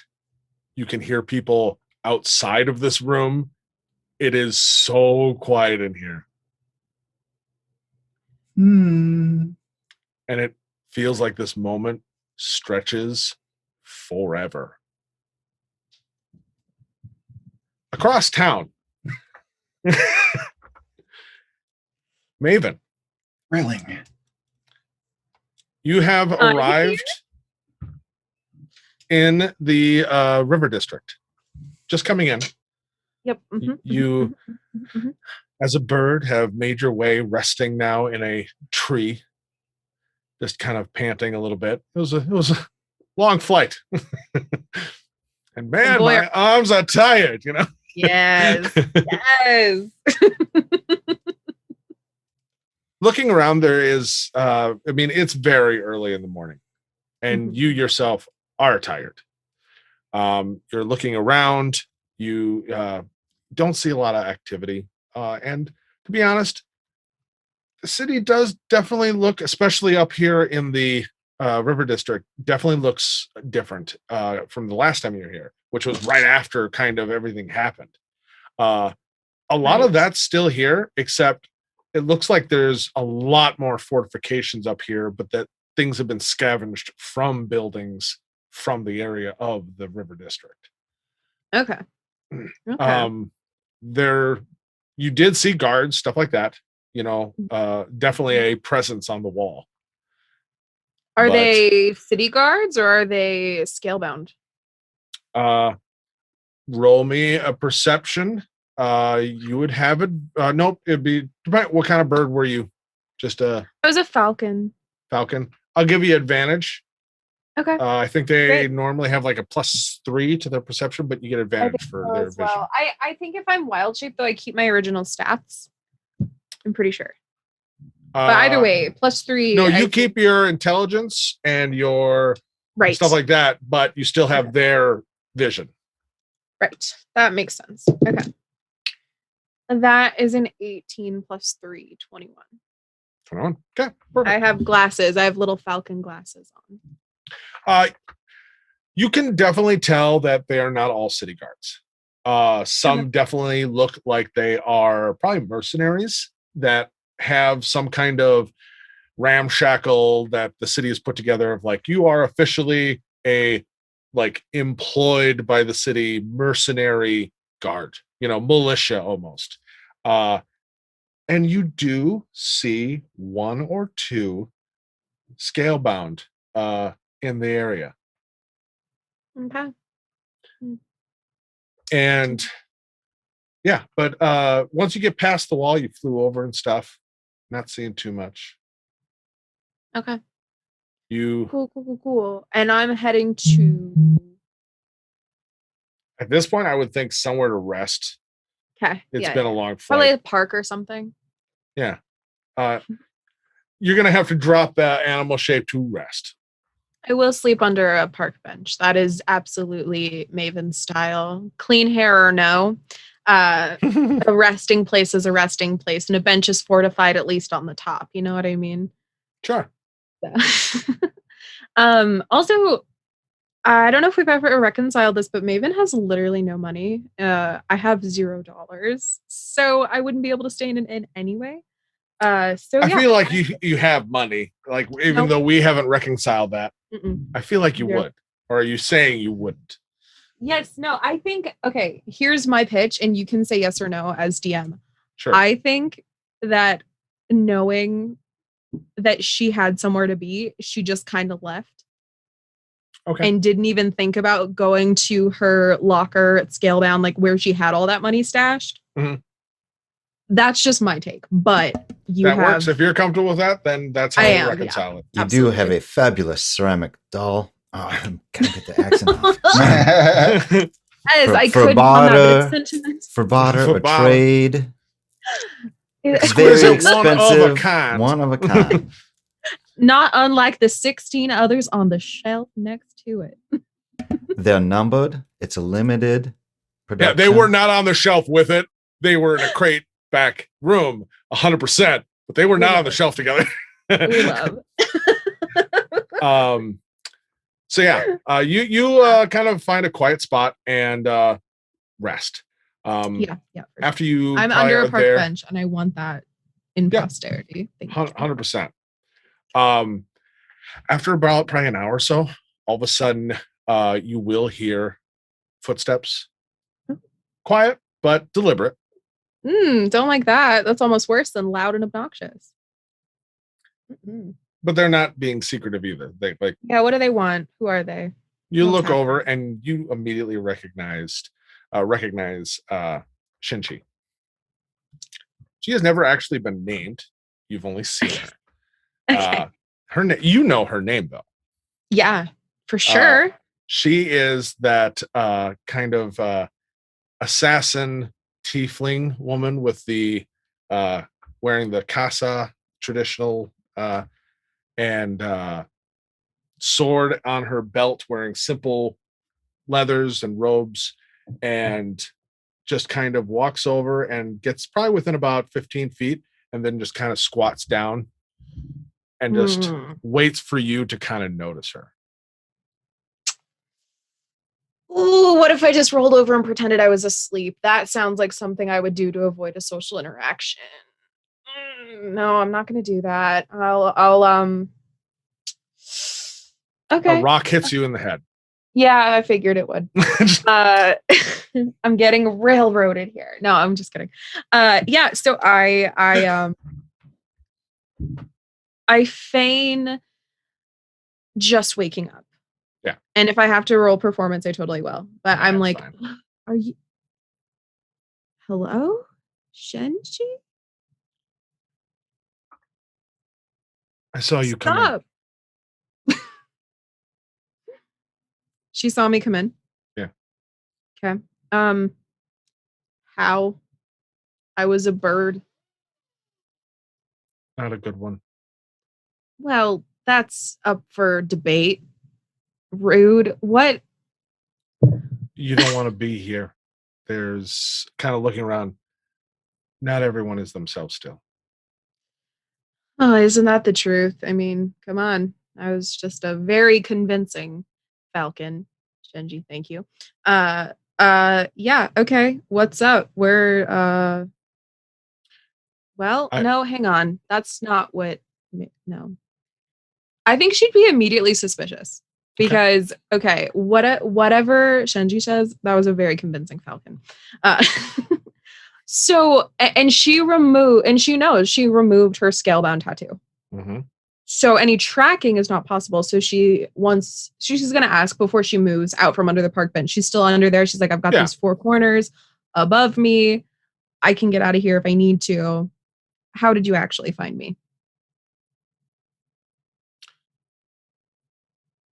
You can hear people outside of this room. It is so quiet in here. And it feels like this moment stretches forever. Across town. Maven. Thrilling. You have arrived in the river district. Just coming in. Yep. You, as a bird, have made your way, resting now in a tree, just kind of panting a little bit. It was a long flight, and man, my arms are tired. Yes. Yes. Looking around, there is, it's very early in the morning, and you yourself are tired. You're looking around. You don't see a lot of activity. And to be honest, the city does definitely look, especially up here in the river district, definitely looks different from the last time you were here, which was right after kind of everything happened. A lot of that's still here, except it looks like there's a lot more fortifications up here, but that things have been scavenged from buildings from the area of the river district. Okay. There, you did see guards, stuff like that. Definitely a presence on the wall. Are But, they city guards or are they scalebound? roll me a perception. You would have it. Nope, it'd be what kind of bird were you? Just a I was a falcon. falcon. I'll give you advantage. Okay. I think they Great. normally have like a +3 to their perception, but you get advantage for their as vision. well. I think if I'm wild shape though, I keep my original stats. I'm pretty sure. But either way, +3. No, you keep your intelligence and your right stuff like that, but you still have their vision. Right. That makes sense. Okay. That is an 18 + 3, 21. 21. Okay, perfect. I have glasses. I have little falcon glasses on. You can definitely tell that they are not all city guards. Some definitely look like they are probably mercenaries that have some kind of ramshackle that the city has put together of like, you are officially a like employed by the city mercenary guard, militia almost. And you do see 1 or 2 scalebound in the area. Okay. And yeah, but once you get past the wall, you flew over and stuff, not seeing too much. Okay. You Cool. And I'm heading to. at this point, I would think somewhere to rest. Okay. It's been a long Probably flight. a park or something. Yeah. You're gonna have to drop that animal shape to rest. I will sleep under a park bench. That is absolutely Maven style. Clean hair or no. A resting place is a resting place, and a bench is fortified at least on the top. You know what I mean? Sure. So. Also, I don't know if we've ever reconciled this, but Maven has literally no money. I have $0, so I wouldn't be able to stay in an inn anyway. I feel like you have money, like even though we haven't reconciled that. I feel like you would. Or are you saying you wouldn't? Yes, no, I think, okay, here's my pitch, and you can say yes or no as DM. Sure. I think that knowing that she had somewhere to be, she just kind of left. Okay. And didn't even think about going to her locker at Scalebound, like where she had all that money stashed. Mm-hmm. That's just my take, but that works. If you're comfortable with that, then that's how you reconcile it. You do have a fabulous ceramic doll. Oh, I'm gonna get the accent off. As I could on that sentiment. For barter or trade. It's very expensive. One of a kind. Not unlike the 16 others on the shelf next to it. They're numbered. It's a limited production. Yeah, they were not on the shelf with it. They were in a crate back room, 100%. But they were not on the shelf together. We love. So yeah, you kind of find a quiet spot and rest. Yeah. After you, I'm under a park bench, and I want that in posterity. 100%. After about probably an hour or so, all of a sudden, you will hear footsteps. Quiet but deliberate. Don't like that. That's almost worse than loud and obnoxious. But they're not being secretive either. They like. Yeah. What do they want? Who are they? You look over and you immediately recognize Shinchi. She has never actually been named. You've only seen her. Okay. You know her name though. Yeah, for sure. She is that kind of assassin tiefling woman with the wearing the casa traditional and sword on her belt, wearing simple leathers and robes, and just kind of walks over and gets probably within about 15 feet and then just kind of squats down and just waits for you to kind of notice her. Ooh, what if I just rolled over and pretended I was asleep? That sounds like something I would do to avoid a social interaction. No, I'm not going to do that. Okay. A rock hits you in the head. Yeah, I figured it would. I'm getting railroaded here. No, I'm just kidding. Yeah, so I feign just waking up. Yeah. And if I have to roll performance, I totally will. But I'm That's like, fine. are you hello? Shenji? I saw you come in. Stop. She saw me come in. Yeah. Okay. How? I was a bird. Not a good one. Well, that's up for debate. Rude. What? You don't want to be here. There's kind of looking around. Not everyone is themselves still. Oh, isn't that the truth? I mean, come on. I was just a very convincing Falcon. Shenji, thank you. Yeah, okay. What's up? No, hang on. That's not what no. I think she'd be immediately suspicious because whatever Shenji says, that was a very convincing Falcon. So, and she knows she removed her scalebound tattoo. Mm-hmm. So any tracking is not possible. So she's going to ask before she moves out from under the park bench. She's still under there. She's like, I've got these 4 corners above me. I can get out of here if I need to. How did you actually find me?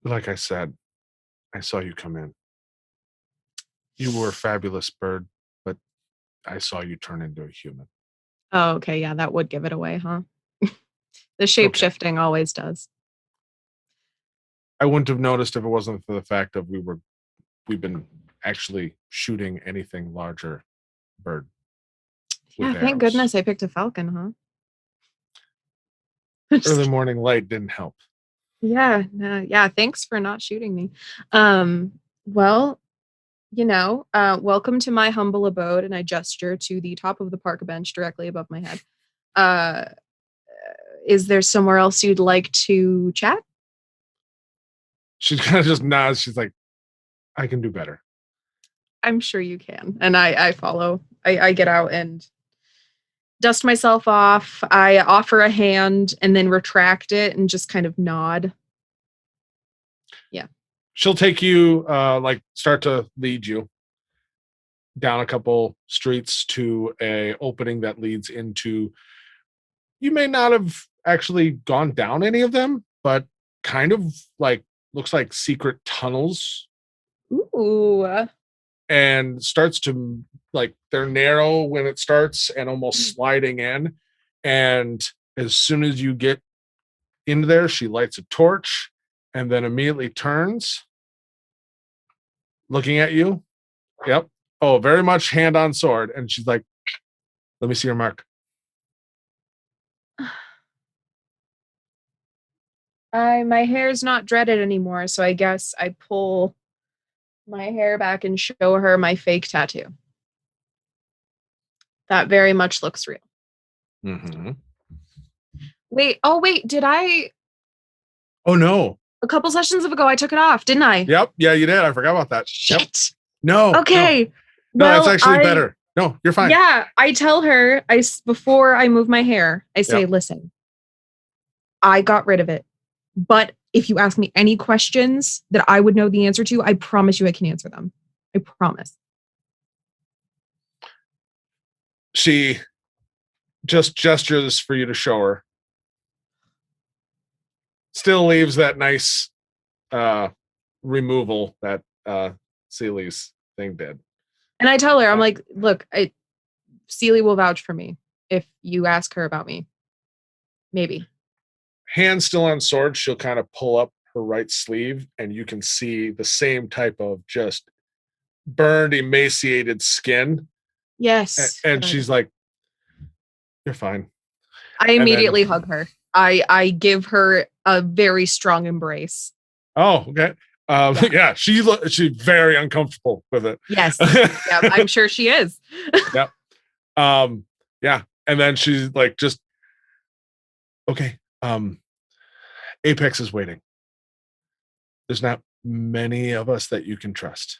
Like I said, I saw you come in. You were a fabulous bird, but I saw you turn into a human. Oh, okay. Yeah, that would give it away, huh? The shape shifting always does. I wouldn't have noticed if it wasn't for the fact that we've been actually shooting anything larger bird. Yeah, thank goodness I picked a falcon, huh? Early morning light didn't help. Yeah, thanks for not shooting me. Well, welcome to my humble abode, and I gesture to the top of the park bench directly above my head. Is there somewhere else you'd like to chat? She kind of just nods. She's like, I can do better. I'm sure you can. And I follow. I get out and dust myself off. I offer a hand and then retract it and just kind of nod. Yeah. She'll take you, start to lead you down a couple streets to a opening that leads into, you may not have actually gone down any of them, but kind of like looks like secret tunnels. Ooh. And starts to, like, they're narrow when it starts and almost sliding in. And as soon as you get into there, she lights a torch and then immediately turns, looking at you. Yep. Oh, very much hand on sword. And she's like, let me see your mark. My hair's not dreaded anymore, so I guess I pull my hair back and show her my fake tattoo. That very much looks real. Mm-hmm. Wait, did I? Oh, no. A couple sessions ago, I took it off, didn't I? Yep. Yeah, you did. I forgot about that. Shit. Yep. No. Okay. No, it's actually better. No, you're fine. Yeah, I tell her, before I move my hair, I say, listen, I got rid of it. But if you ask me any questions that I would know the answer to, I promise you I can answer them. I promise. She just gestures for you to show her. Still leaves that nice removal that Seely's thing did. And I tell her, I'm like, look, Seely will vouch for me if you ask her about me. Maybe. Hand still on sword, she'll kind of pull up her right sleeve and you can see the same type of just burned, emaciated skin. Yes. And she's like, you're fine. I immediately hug her. I give her a very strong embrace. Oh, okay. Yeah, she's very uncomfortable with it. Yes. Yeah, I'm sure she is. Yep. Yeah. And then she's like, just okay. Apex is waiting. there's not many of us that you can trust.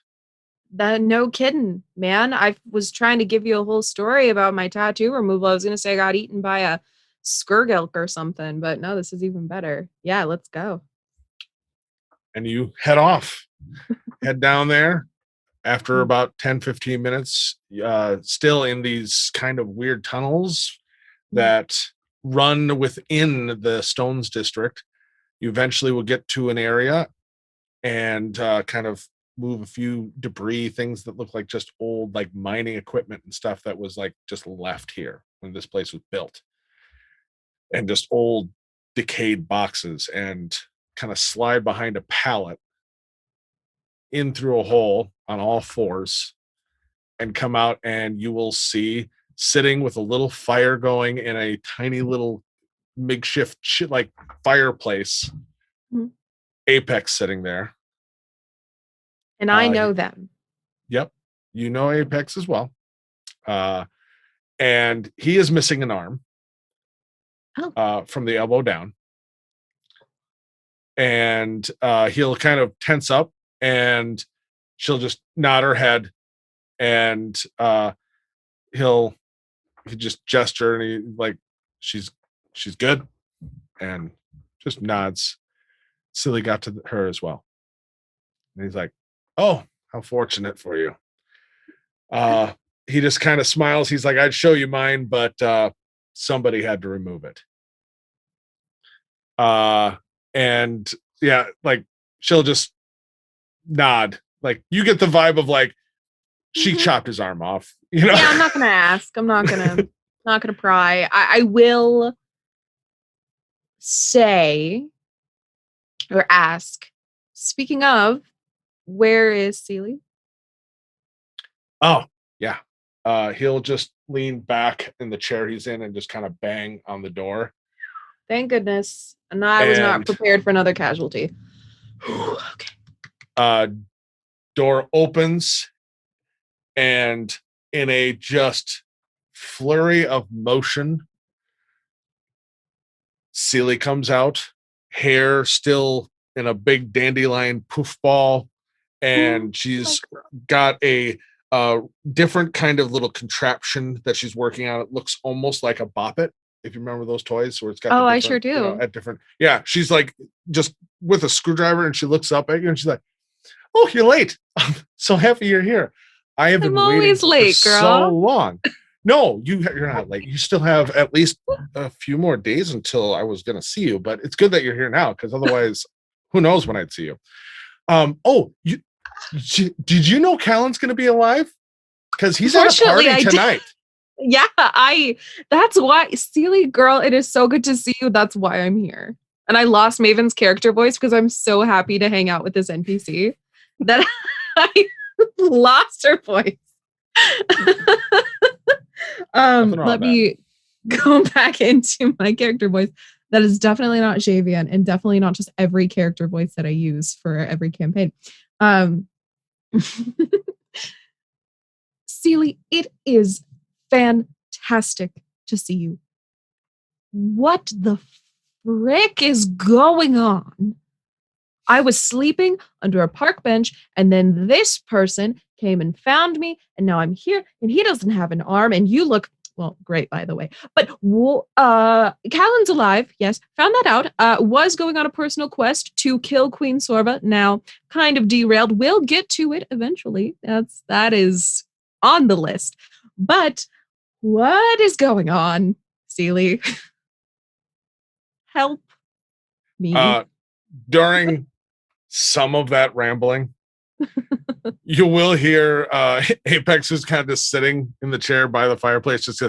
No kidding, man. I was trying to give you a whole story about my tattoo removal. I was gonna say I got eaten by a skurgelk or something, but no, this is even better. Yeah, let's go. And you head off, head down there. After about 10-15 minutes, still in these kind of weird tunnels that run within the Stones district, you eventually will get to an area and kind of move a few debris, things that look like just old like mining equipment and stuff that was like just left here when this place was built, and just old decayed boxes, and kind of slide behind a pallet in through a hole on all fours and come out, and you will see, sitting with a little fire going in a tiny little makeshift like fireplace, Apex sitting there. And I know them. Yep. You know Apex as well. And he is missing an arm from the elbow down. And he'll kind of tense up, and she'll just nod her head, and he just gesture, and he like, she's good, and just nods. Silly got to her as well. And he's like, oh, how fortunate for you. He just kind of smiles. He's like, I'd show you mine, but somebody had to remove it. And yeah, like she'll just nod. Like you get the vibe of like she chopped his arm off. You know? Yeah, I'm not gonna ask. I'm not gonna pry. I will say or ask. Speaking of, where is Seely? Oh, yeah. He'll just lean back in the chair he's in and just kind of bang on the door. Thank goodness. And I was not prepared for another casualty. Okay. Door opens, and in a just flurry of motion, Seely comes out, hair still in a big dandelion poof ball, and she's got a different kind of little contraption that she's working on. It looks almost like a Bop It, if you remember those toys where it's got I sure do. You know, at different, yeah, she's like just with a screwdriver, and she looks up at you and she's like, oh, you're late. I'm so happy you're here. I have been always waiting late, for girl. so long. No, you're not late. You still have at least a few more days until I was going to see you, but it's good that you're here now, because otherwise, who knows when I'd see you. Did you know Callan's going to be alive? Because he's at a party tonight. Yeah, that's why, Seely girl, it is so good to see you. That's why I'm here. And I lost Maven's character voice because I'm so happy to hang out with this NPC that I lost her voice. Let me go back into my character voice. That is definitely not Javian, and definitely not just every character voice that I use for every campaign. Seely, it is fantastic to see you. What the frick is going on? I was sleeping under a park bench, and then this person came and found me, and now I'm here, and he doesn't have an arm, and you look, well, great, by the way. But Callan's alive, yes, found that out. Was going on a personal quest to kill Queen Sorva, now kind of derailed. We'll get to it eventually. That is on the list. But what is going on, Seely? Help me. During some of that rambling, you will hear Apex, who's kind of just sitting in the chair by the fireplace, just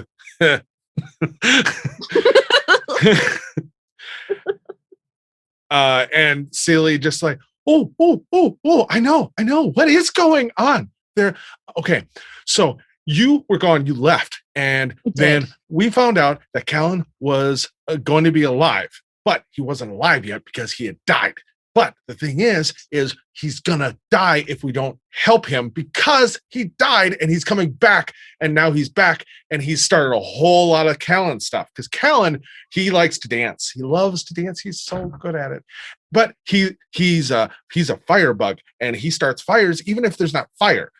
and Seely just like, oh, I know, what is going on there? Okay, so you were gone, you left, and then we found out that Callan was going to be alive, but he wasn't alive yet because he had died. But the thing is he's gonna die if we don't help him, because he died and he's coming back, and now he's back, and he's started a whole lot of Callan stuff, because Callan, he likes to dance. He loves to dance. He's so good at it. but he's a firebug, and he starts fires even if there's not fire.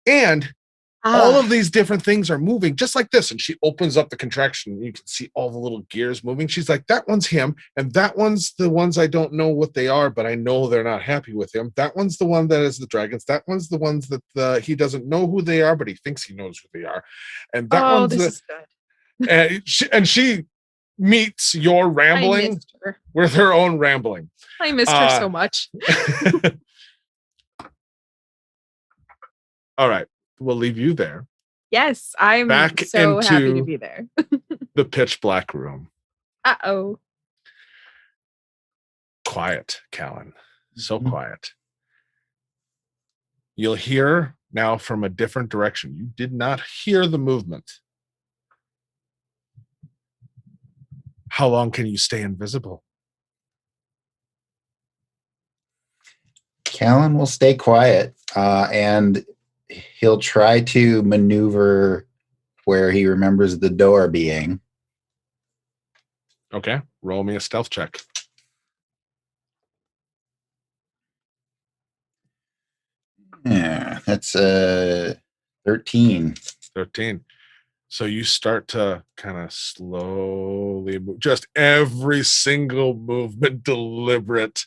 And all of these different things are moving just like this. And she opens up the contraction. You can see all the little gears moving. She's like, that one's him. And that one's the ones I don't know what they are, but I know they're not happy with him. That one's the one that is the dragons. That one's the ones that he doesn't know who they are, but he thinks he knows who they are. And that one's this is good. and she meets your rambling with her own rambling. I missed her so much. All right. We'll leave you there. Yes, I'm back so into happy to be there. The pitch black room. Uh-oh. Quiet, Callan. So quiet. You'll hear now from a different direction. You did not hear the movement. How long can you stay invisible? Callan will stay quiet, and he'll try to maneuver where he remembers the door being. Okay, roll me a stealth check. Yeah, that's 13. 13. So you start to kind of slowly move, just every single movement deliberate.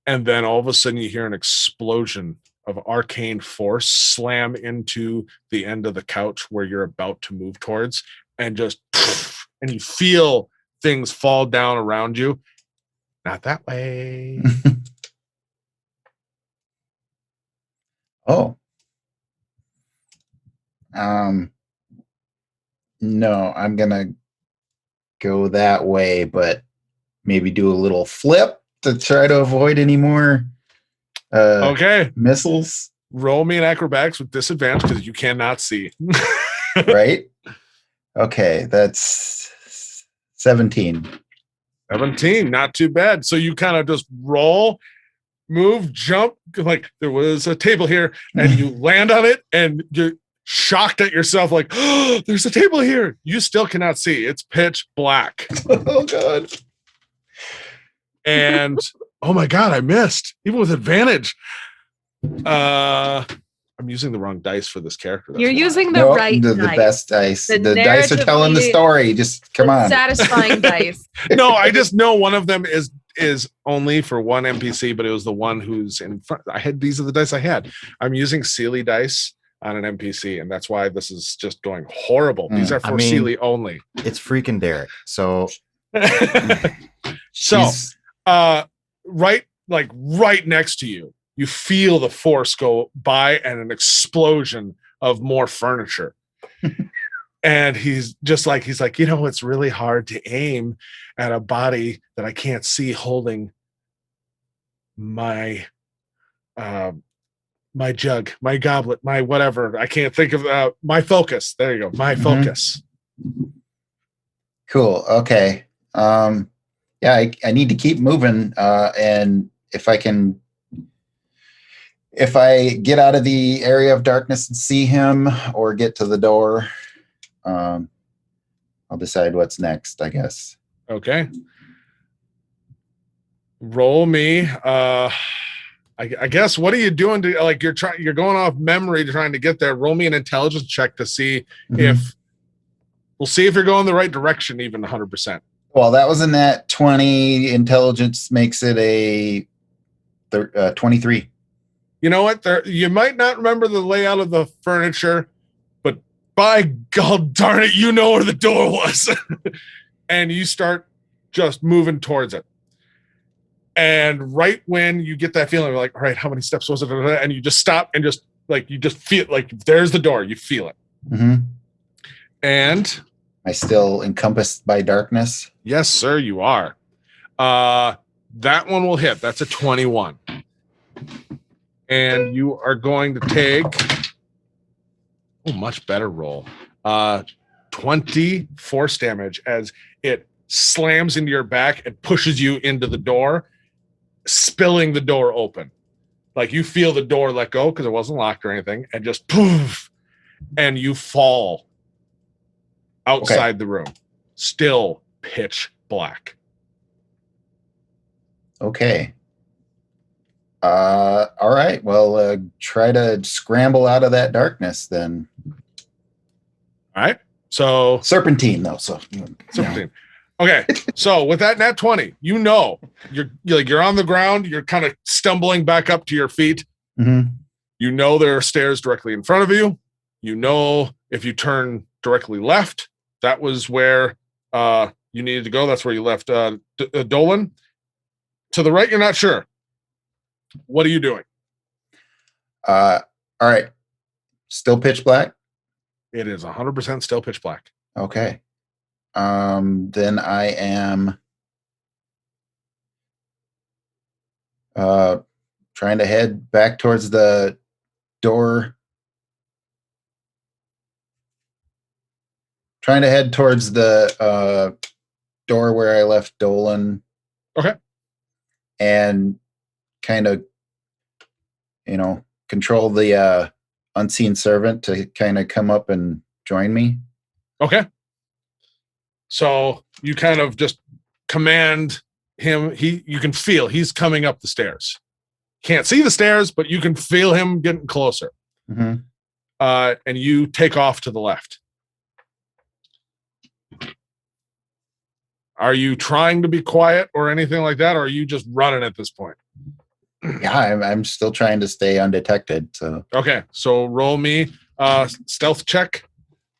And then all of a sudden you hear an explosion of arcane force slam into the end of the couch where you're about to move towards, and just, and you feel things fall down around you. Not that way. Oh. No, I'm gonna go that way, but maybe do a little flip to try to avoid any more Okay. missiles. Roll me an acrobatics with disadvantage because you cannot see. Right? Okay, that's 17. 17, not too bad. So you kind of just roll, move, jump, like there was a table here, and you land on it, and you're shocked at yourself, like, oh, there's a table here. You still cannot see. It's pitch black. Oh, God. And oh my God, I missed, even with advantage. I'm using the wrong dice for this character. You're using the Nope, right the dice. best dice. The The dice are telling the narratively- story. Just come on. Satisfying dice. No, I just know one of them is only for one NPC, but it was the one who's in front. These are the dice I had. I'm using Sealy dice on an NPC, and that's why this is just going horrible. These are for Sealy only. It's freaking Derek. So So She's- right next to you, you feel the force go by and an explosion of more furniture. And he's like, it's really hard to aim at a body that I can't see holding my my jug, my goblet, my whatever. I can't think of my focus. There you go. My focus. Cool. Okay. Yeah, I need to keep moving. And if I get out of the area of darkness and see him, or get to the door, I'll decide what's next, I guess. Okay. Roll me. I guess, what are you doing to, like, you're going off memory trying to get there. Roll me an intelligence check to see if we'll see if you're going the right direction, even 100%. Well, that was a nat 20. Intelligence makes it a 23. You know what? You might not remember the layout of the furniture, but by God darn it, you know where the door was. And you start just moving towards it. And right when you get that feeling, you're like, all right, how many steps was it? And you just stop and just feel like there's the door. You feel it. And Am I still encompassed by darkness? yes, sir, you are. That one will hit. That's a 21. And you are going to take much better roll. 20 force damage as it slams into your back and pushes you into the door, spilling the door open. Like, you feel the door let go because it wasn't locked or anything, and just poof, and you fall outside the room. Still pitch black. Okay. All right. Well, try to scramble out of that darkness then. All right. So Serpentine, though. So 17. Okay. So with that nat 20, you're on the ground. You're kind of stumbling back up to your feet. Mm-hmm. You know there are stairs directly in front of you. You know if you turn directly left, that was where you needed to go. That's where you left Dolan. To the right, you're not sure. What are you doing? All right. Still pitch black? It is 100% still pitch black. Okay. Then I am trying to head back towards the door. Trying to head towards the door where I left Dolan. Okay. And kind of, control the unseen servant to kind of come up and join me. Okay. So you kind of just command him. You can feel he's coming up the stairs. Can't see the stairs, but you can feel him getting closer. Mm-hmm. And you take off to the left. Are you trying to be quiet or anything like that, or are you just running at this point? Yeah, I'm still trying to stay undetected. So okay, so roll me stealth check.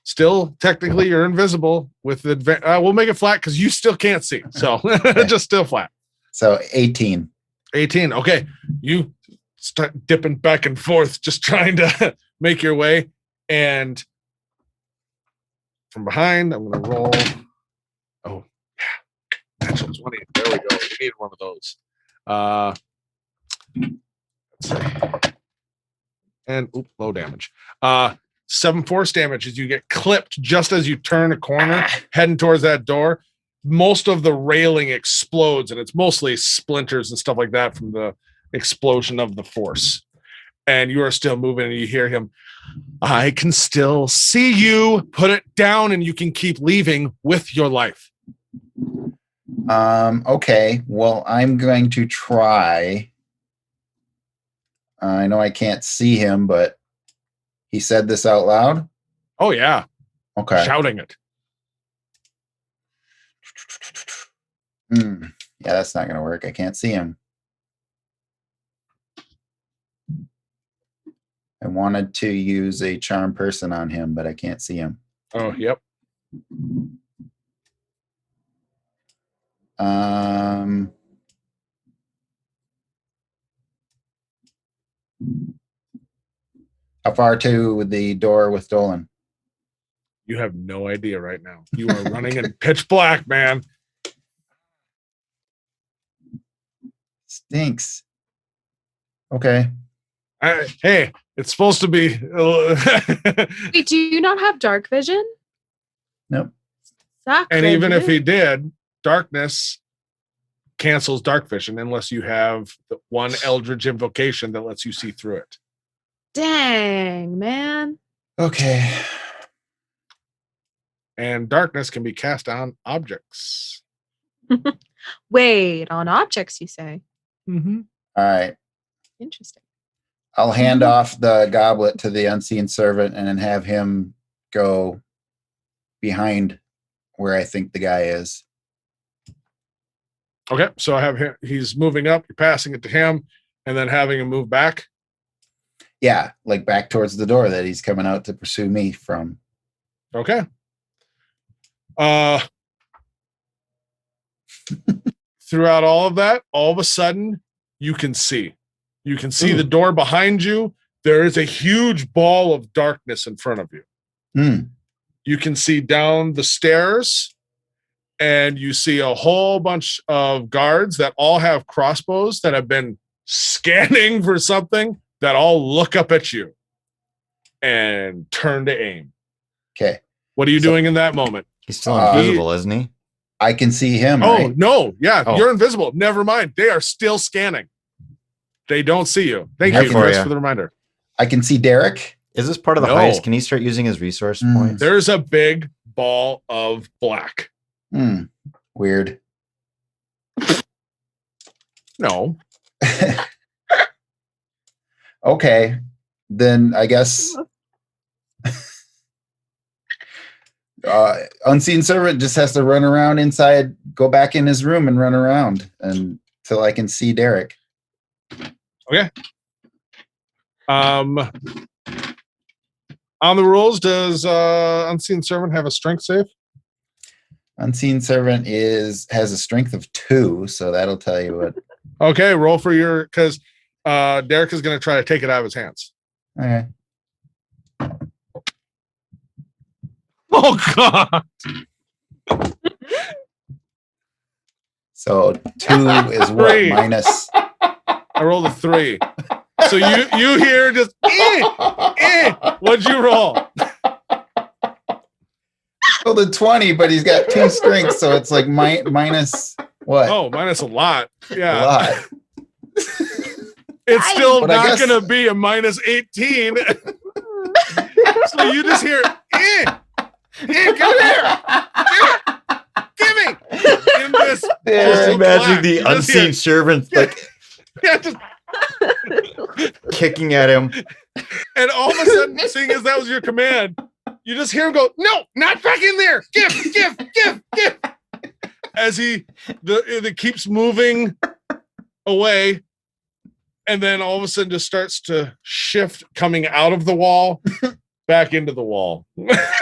Still, technically, you're invisible. With we'll make it flat because you still can't see. So just still flat. So 18. 18. Okay, you start dipping back and forth, just trying to make your way, and from behind, I'm going to roll. Oh, yeah, natural 20. There we go. We need one of those. Let's see. And low damage. 7 force damage as you get clipped just as you turn a corner, heading towards that door. Most of the railing explodes, and it's mostly splinters and stuff like that from the explosion of the force. And you are still moving, and you hear him, I can still see you. Put it down, and you can keep leaving with your life. Okay. Well, I'm going to try. I know I can't see him, but he said this out loud? Oh, yeah. Okay. Shouting it. Yeah, that's not going to work. I can't see him. I wanted to use a charm person on him, but I can't see him. Oh, yep. How far to the door with Dolan? You have no idea right now. You are running in pitch black, man. Stinks. Okay. Hey, it's supposed to be. Wait, do you not have dark vision? Nope. Exactly. And even if he did, darkness cancels dark vision unless you have the one eldritch invocation that lets you see through it. Dang, man. Okay. And darkness can be cast on objects. Wait, on objects, you say? Mm-hmm. All right. Interesting. I'll hand off the goblet to the unseen servant and then have him go behind where I think the guy is. Okay, so I have him. He's moving up. You're passing it to him, and then having him move back. Yeah, like back towards the door that he's coming out to pursue me from. Okay. Throughout all of that, all of a sudden, you can see. You can see the door behind you. There is a huge ball of darkness in front of you. You can see down the stairs, and you see a whole bunch of guards that all have crossbows that have been scanning for something that all look up at you and turn to aim. Okay. What are you doing in that moment? He's still invisible, isn't he? I can see him. Oh, right? no. Yeah, Oh. You're invisible. Never mind. They are still scanning. They don't see you. Thank Here you, for Chris, ya. for the reminder. I can see Derek. Is this part of the No. heist? Can he start using his resource points? There's a big ball of black. Weird. No. Okay, then I guess unseen servant just has to run around inside, go back in his room and run around until I can see Derek. Okay. On the rules, does unseen servant have a strength save? Unseen servant has a strength of 2, so that'll tell you what. Okay, roll for your because Derek is going to try to take it out of his hands. Okay. Oh God! So 2 is what 3. minus. I rolled a 3. So you hear just what'd you roll? Oh, the 20, but he's got 2 strengths, so it's like minus what? Oh, minus a lot. A Yeah, lot. it's still But I not guess- going to be a minus 18. So you just hear give it here, give me. In this, Just Derek, imagine the You just unseen hear- servant like yeah, just, kicking at him. and all of a sudden, seeing as that was your command, you just hear him go, "No, not back in there! Give!" As it keeps moving away, and then all of a sudden just starts to shift, coming out of the wall, back into the wall,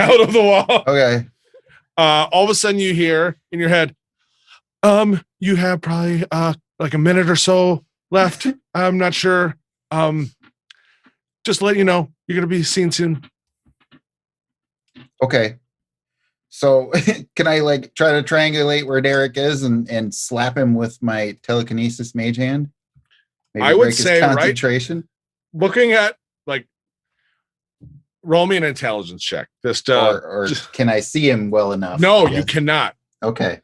out of the wall. Okay. All of a sudden, you hear in your head, you have probably like a minute or so left. I'm not sure. Just to let you know, you're gonna be seen soon. Okay. So can I like try to triangulate where Derek is and slap him with my telekinesis mage hand? Maybe I would break his say, right? concentration. Looking at like, roll me an intelligence check. Just Or can I see him well enough? no, Yes. you cannot. Okay.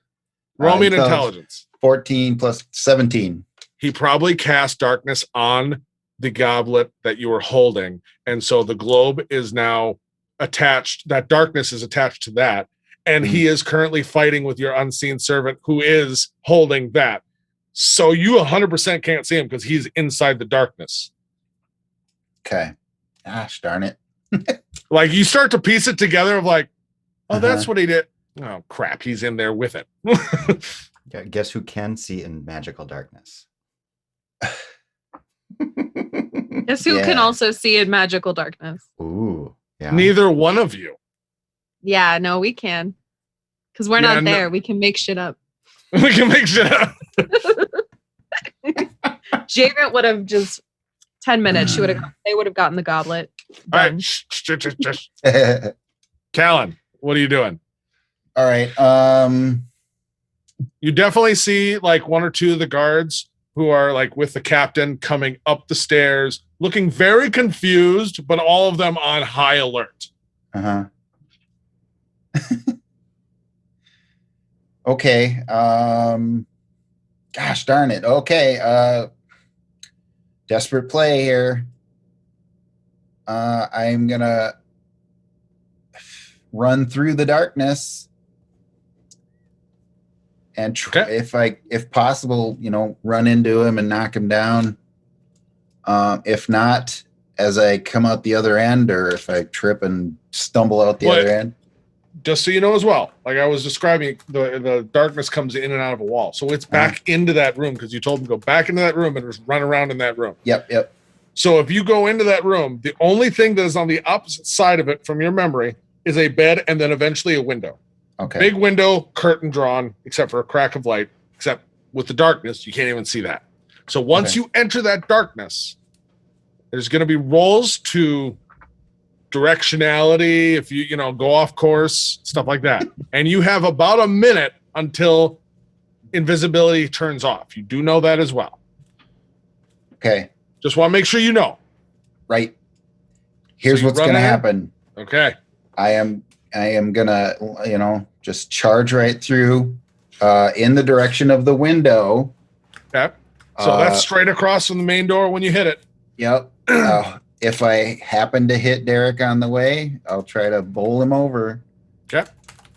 Roll me an Intelligence. intelligence. 14 plus 17. He probably cast darkness on the goblet that you were holding, and so the globe is now attached. That darkness is attached to that, and he is currently fighting with your unseen servant, who is holding that. So you 100% can't see him because he's inside the darkness. Okay. Gosh darn it. Like you start to piece it together of like, oh, that's Uh-huh. what he did. Oh crap, he's in there with it. Yeah, guess who can see in magical darkness? Guess who can Yeah. also see in magical darkness? Ooh, yeah. Neither one of you. Yeah, no, we can. Because we're Yeah, not no- there. We can make shit up. We can make shit up. Jagrant would have just 10 minutes. They would have gotten the goblet. All done. right, shh. All Callan, what are you doing? right. You definitely see like one or two of the guards who are like with the captain coming up the stairs, looking very confused, but all of them on high alert. Uh-huh. Okay. Gosh darn it. Okay. Desperate play here. I'm gonna run through the darkness and Okay. if possible, run into him and knock him down. If not, as I come out the other end, or if I trip and stumble out the What? other end. Just so you know as well, like I was describing, the darkness comes in and out of a wall. So it's back into that room because you told him to go back into that room and just run around in that room. Yep. So if you go into that room, the only thing that is on the opposite side of it from your memory is a bed and then eventually a window. Okay. Big window, curtain drawn, except for a crack of light, except with the darkness, you can't even see that. So once Okay. you enter that darkness, there's going to be rolls to directionality, if you go off course, stuff like that. And you have about a minute until invisibility turns off. You do know that as well. Okay. Just want to make sure you know. Right. Here's So you what's run going to in? happen. Okay. I am gonna, just charge right through in the direction of the window. Okay. So that's straight across from the main door when you hit it. Yep. If I happen to hit Derek on the way, I'll try to bowl him over. Okay.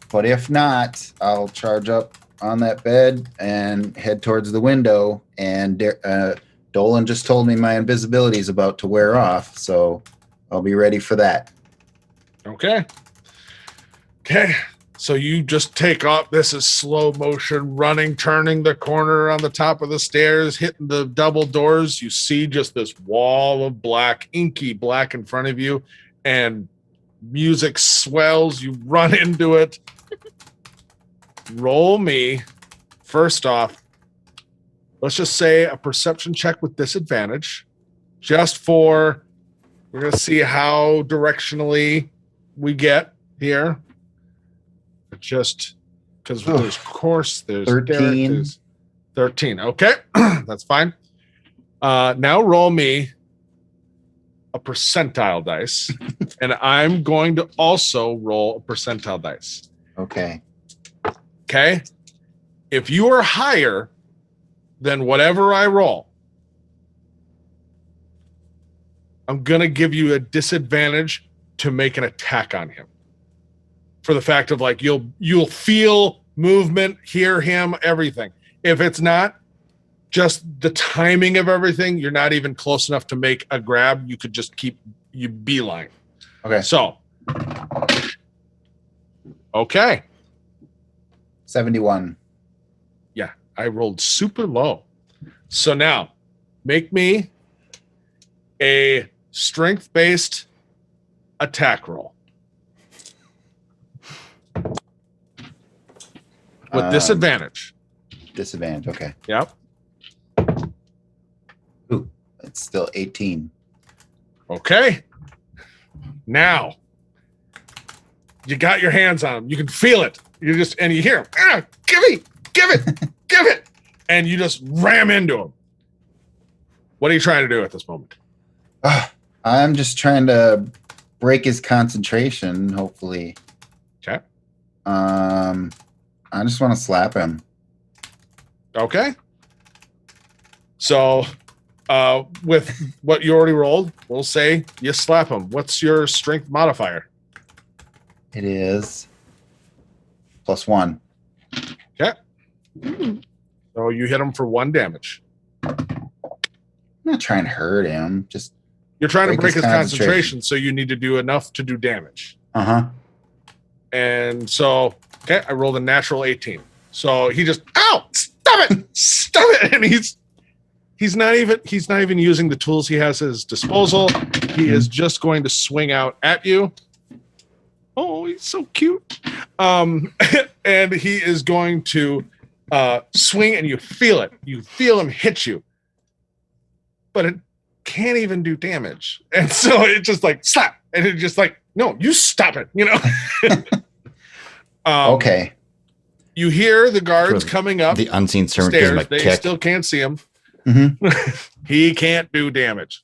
But if not, I'll charge up on that bed and head towards the window. And Dolan just told me my invisibility is about to wear off, so I'll be ready for that. Okay. So you just take off. This is slow motion, running, turning the corner on the top of the stairs, hitting the double doors. You see just this wall of black, inky black in front of you, and music swells. You run into it. Roll me. First off, let's just say a perception check with disadvantage. Just for, we're going to see how directionally we get here. Just because there's course, there's 13. Derek, there's 13. Okay, that's fine. Now roll me a percentile dice, and I'm going to also roll a percentile dice. Okay. Okay. If you are higher than whatever I roll, I'm going to give you a disadvantage to make an attack on him. For the fact of like, you'll feel movement, hear him, everything. If it's not, just the timing of everything, you're not even close enough to make a grab. You could just keep you beeline. Okay. So, okay. 71. Yeah, I rolled super low. So now, make me a strength-based attack roll. With disadvantage. Disadvantage, okay. Yep. Ooh, it's still 18. Okay. Now, you got your hands on him. You can feel it. And you hear him. Give it. And you just ram into him. What are you trying to do at this moment? I'm just trying to break his concentration, hopefully. Okay. I just want to slap him. Okay. So, with what you already rolled, we'll say you slap him. What's your strength modifier? It is +1. Okay. So you hit him for 1 damage. I'm not trying to hurt him. Just You're trying to break his concentration, so you need to do enough to do damage. And so, okay, I rolled a natural 18. So he just, ow, stop it. And he's not even using the tools he has at his disposal. He is just going to swing out at you. Oh, he's so cute. And he is going to swing, and you feel it. You feel him hit you. But it can't even do damage. And so it just like slap. And it just like, no, you stop it, you know? Okay. You hear the guards coming up The unseen servant gives him stairs. a They kick. still can't see him. Mm-hmm. He can't do damage.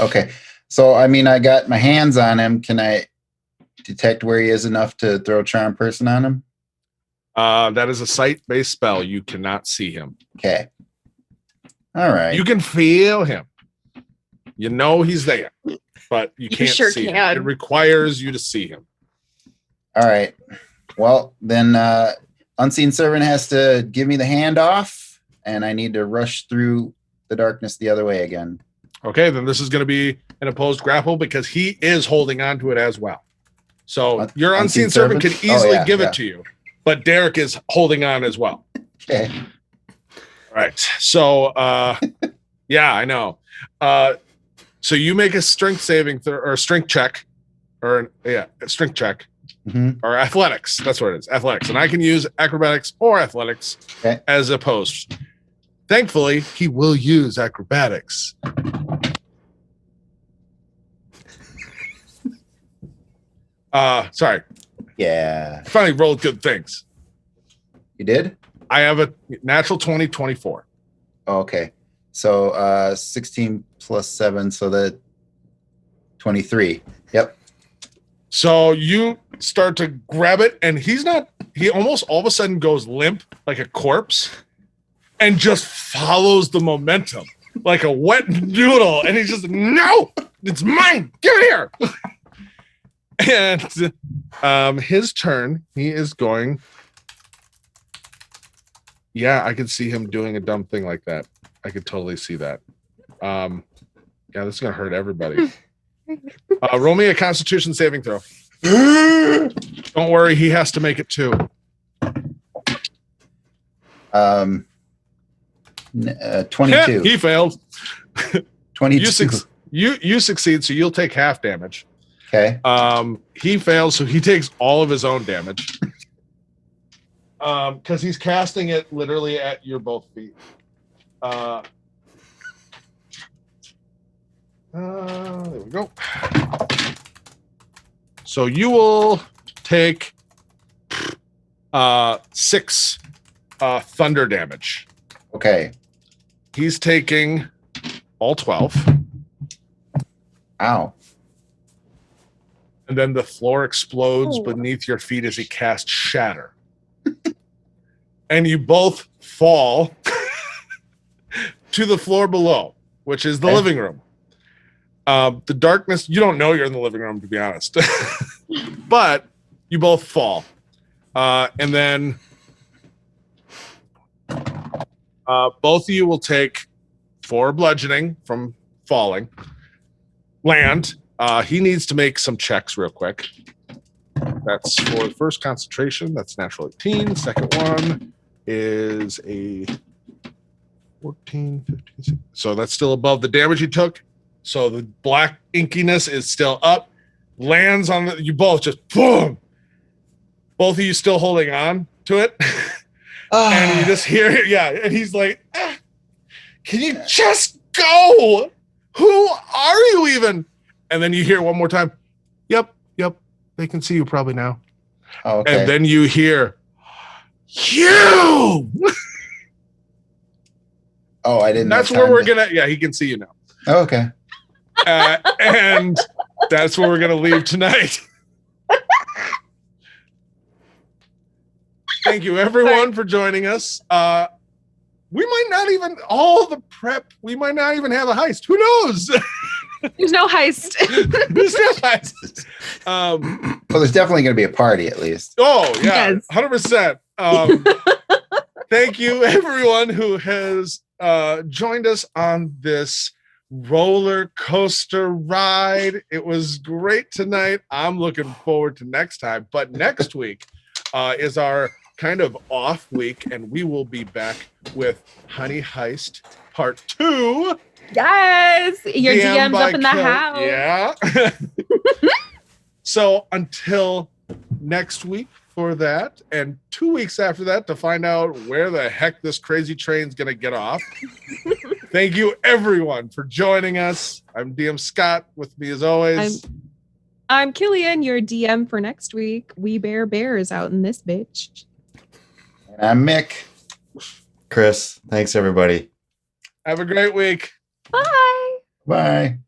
Okay. So, I mean, I got my hands on him. Can I detect where he is enough to throw Charm Person on him? That is a sight-based spell. You cannot see him. Okay. All right. You can feel him. You know he's there, but you can't sure see him. can. It requires you to see him. All right. Well, then Unseen Servant has to give me the handoff, and I need to rush through the darkness the other way again. Okay, then this is going to be an opposed grapple because he is holding on to it as well. So your Unseen Servant could easily give it to you, but Derek is holding on as well. Okay. All right. So, yeah, I know. So you make a strength saving or strength check, or a strength check, or athletics. That's what it is, athletics. And I can use acrobatics or athletics as opposed. Thankfully, he will use acrobatics. Sorry. Yeah. I finally rolled good things. You did? I have a natural 20, 24. Okay. So 16 plus 7, so that 23. Yep. So you start to grab it, and he almost all of a sudden goes limp like a corpse and just follows the momentum like a wet noodle. And he's just, no, it's mine. Give it here. And his turn, he is going Yeah, I could see him doing a dumb thing like that. I could totally see that. Yeah, this is gonna hurt everybody. Roll me a Constitution saving throw. Don't worry, he has to make it too. 22. He failed. 22. You succeed, so you'll take half damage. Okay. He fails, so he takes all of his own damage. Because he's casting it literally at your both feet. There we go. So you will take 6 thunder damage. Okay. He's taking all 12. Ow. And then the floor explodes Oh. beneath your feet as he casts Shatter. And you both fall to the floor below, which is the Okay. living room. The darkness, you don't know you're in the living room, to be honest. But you both fall. And then both of you will take 4 bludgeoning from falling. Land. He needs to make some checks real quick. That's for the first concentration. That's natural 18. Second one is a 14, 15, 16. So that's still above the damage he took. So the black inkiness is still up. Lands on you both, just boom. Both of you still holding on to it. And you just hear it. Yeah. And he's like, can you just go? Who are you even? And then you hear one more time, yep. They can see you probably now. Oh, okay. And then you hear, you. Oh, I didn't. That's have where time we're to- gonna. Yeah, he can see you now. Oh, okay. And that's where we're gonna leave tonight. Thank you, everyone, for joining us. We might not even all the prep. We might not even have a heist. Who knows? There's no heist. There's no heist. Well, there's definitely going to be a party at least. Oh yeah, Yes. 100%. Thank you, everyone who has joined us on this roller coaster ride. It was great tonight. I'm looking forward to next time. But next week is our kind of off week, and we will be back with Honey Heist Part 2. Yes. Your DM DM's by up in the Kel- house. Yeah. So until next week for that, and 2 weeks after that to find out where the heck this crazy train's gonna get off. Thank you everyone for joining us. I'm DM Scott. With me as always. I'm Killian, your DM for next week. We bear bears out in this bitch. And I'm Mick. Chris, thanks everybody. Have a great week. Bye. Bye.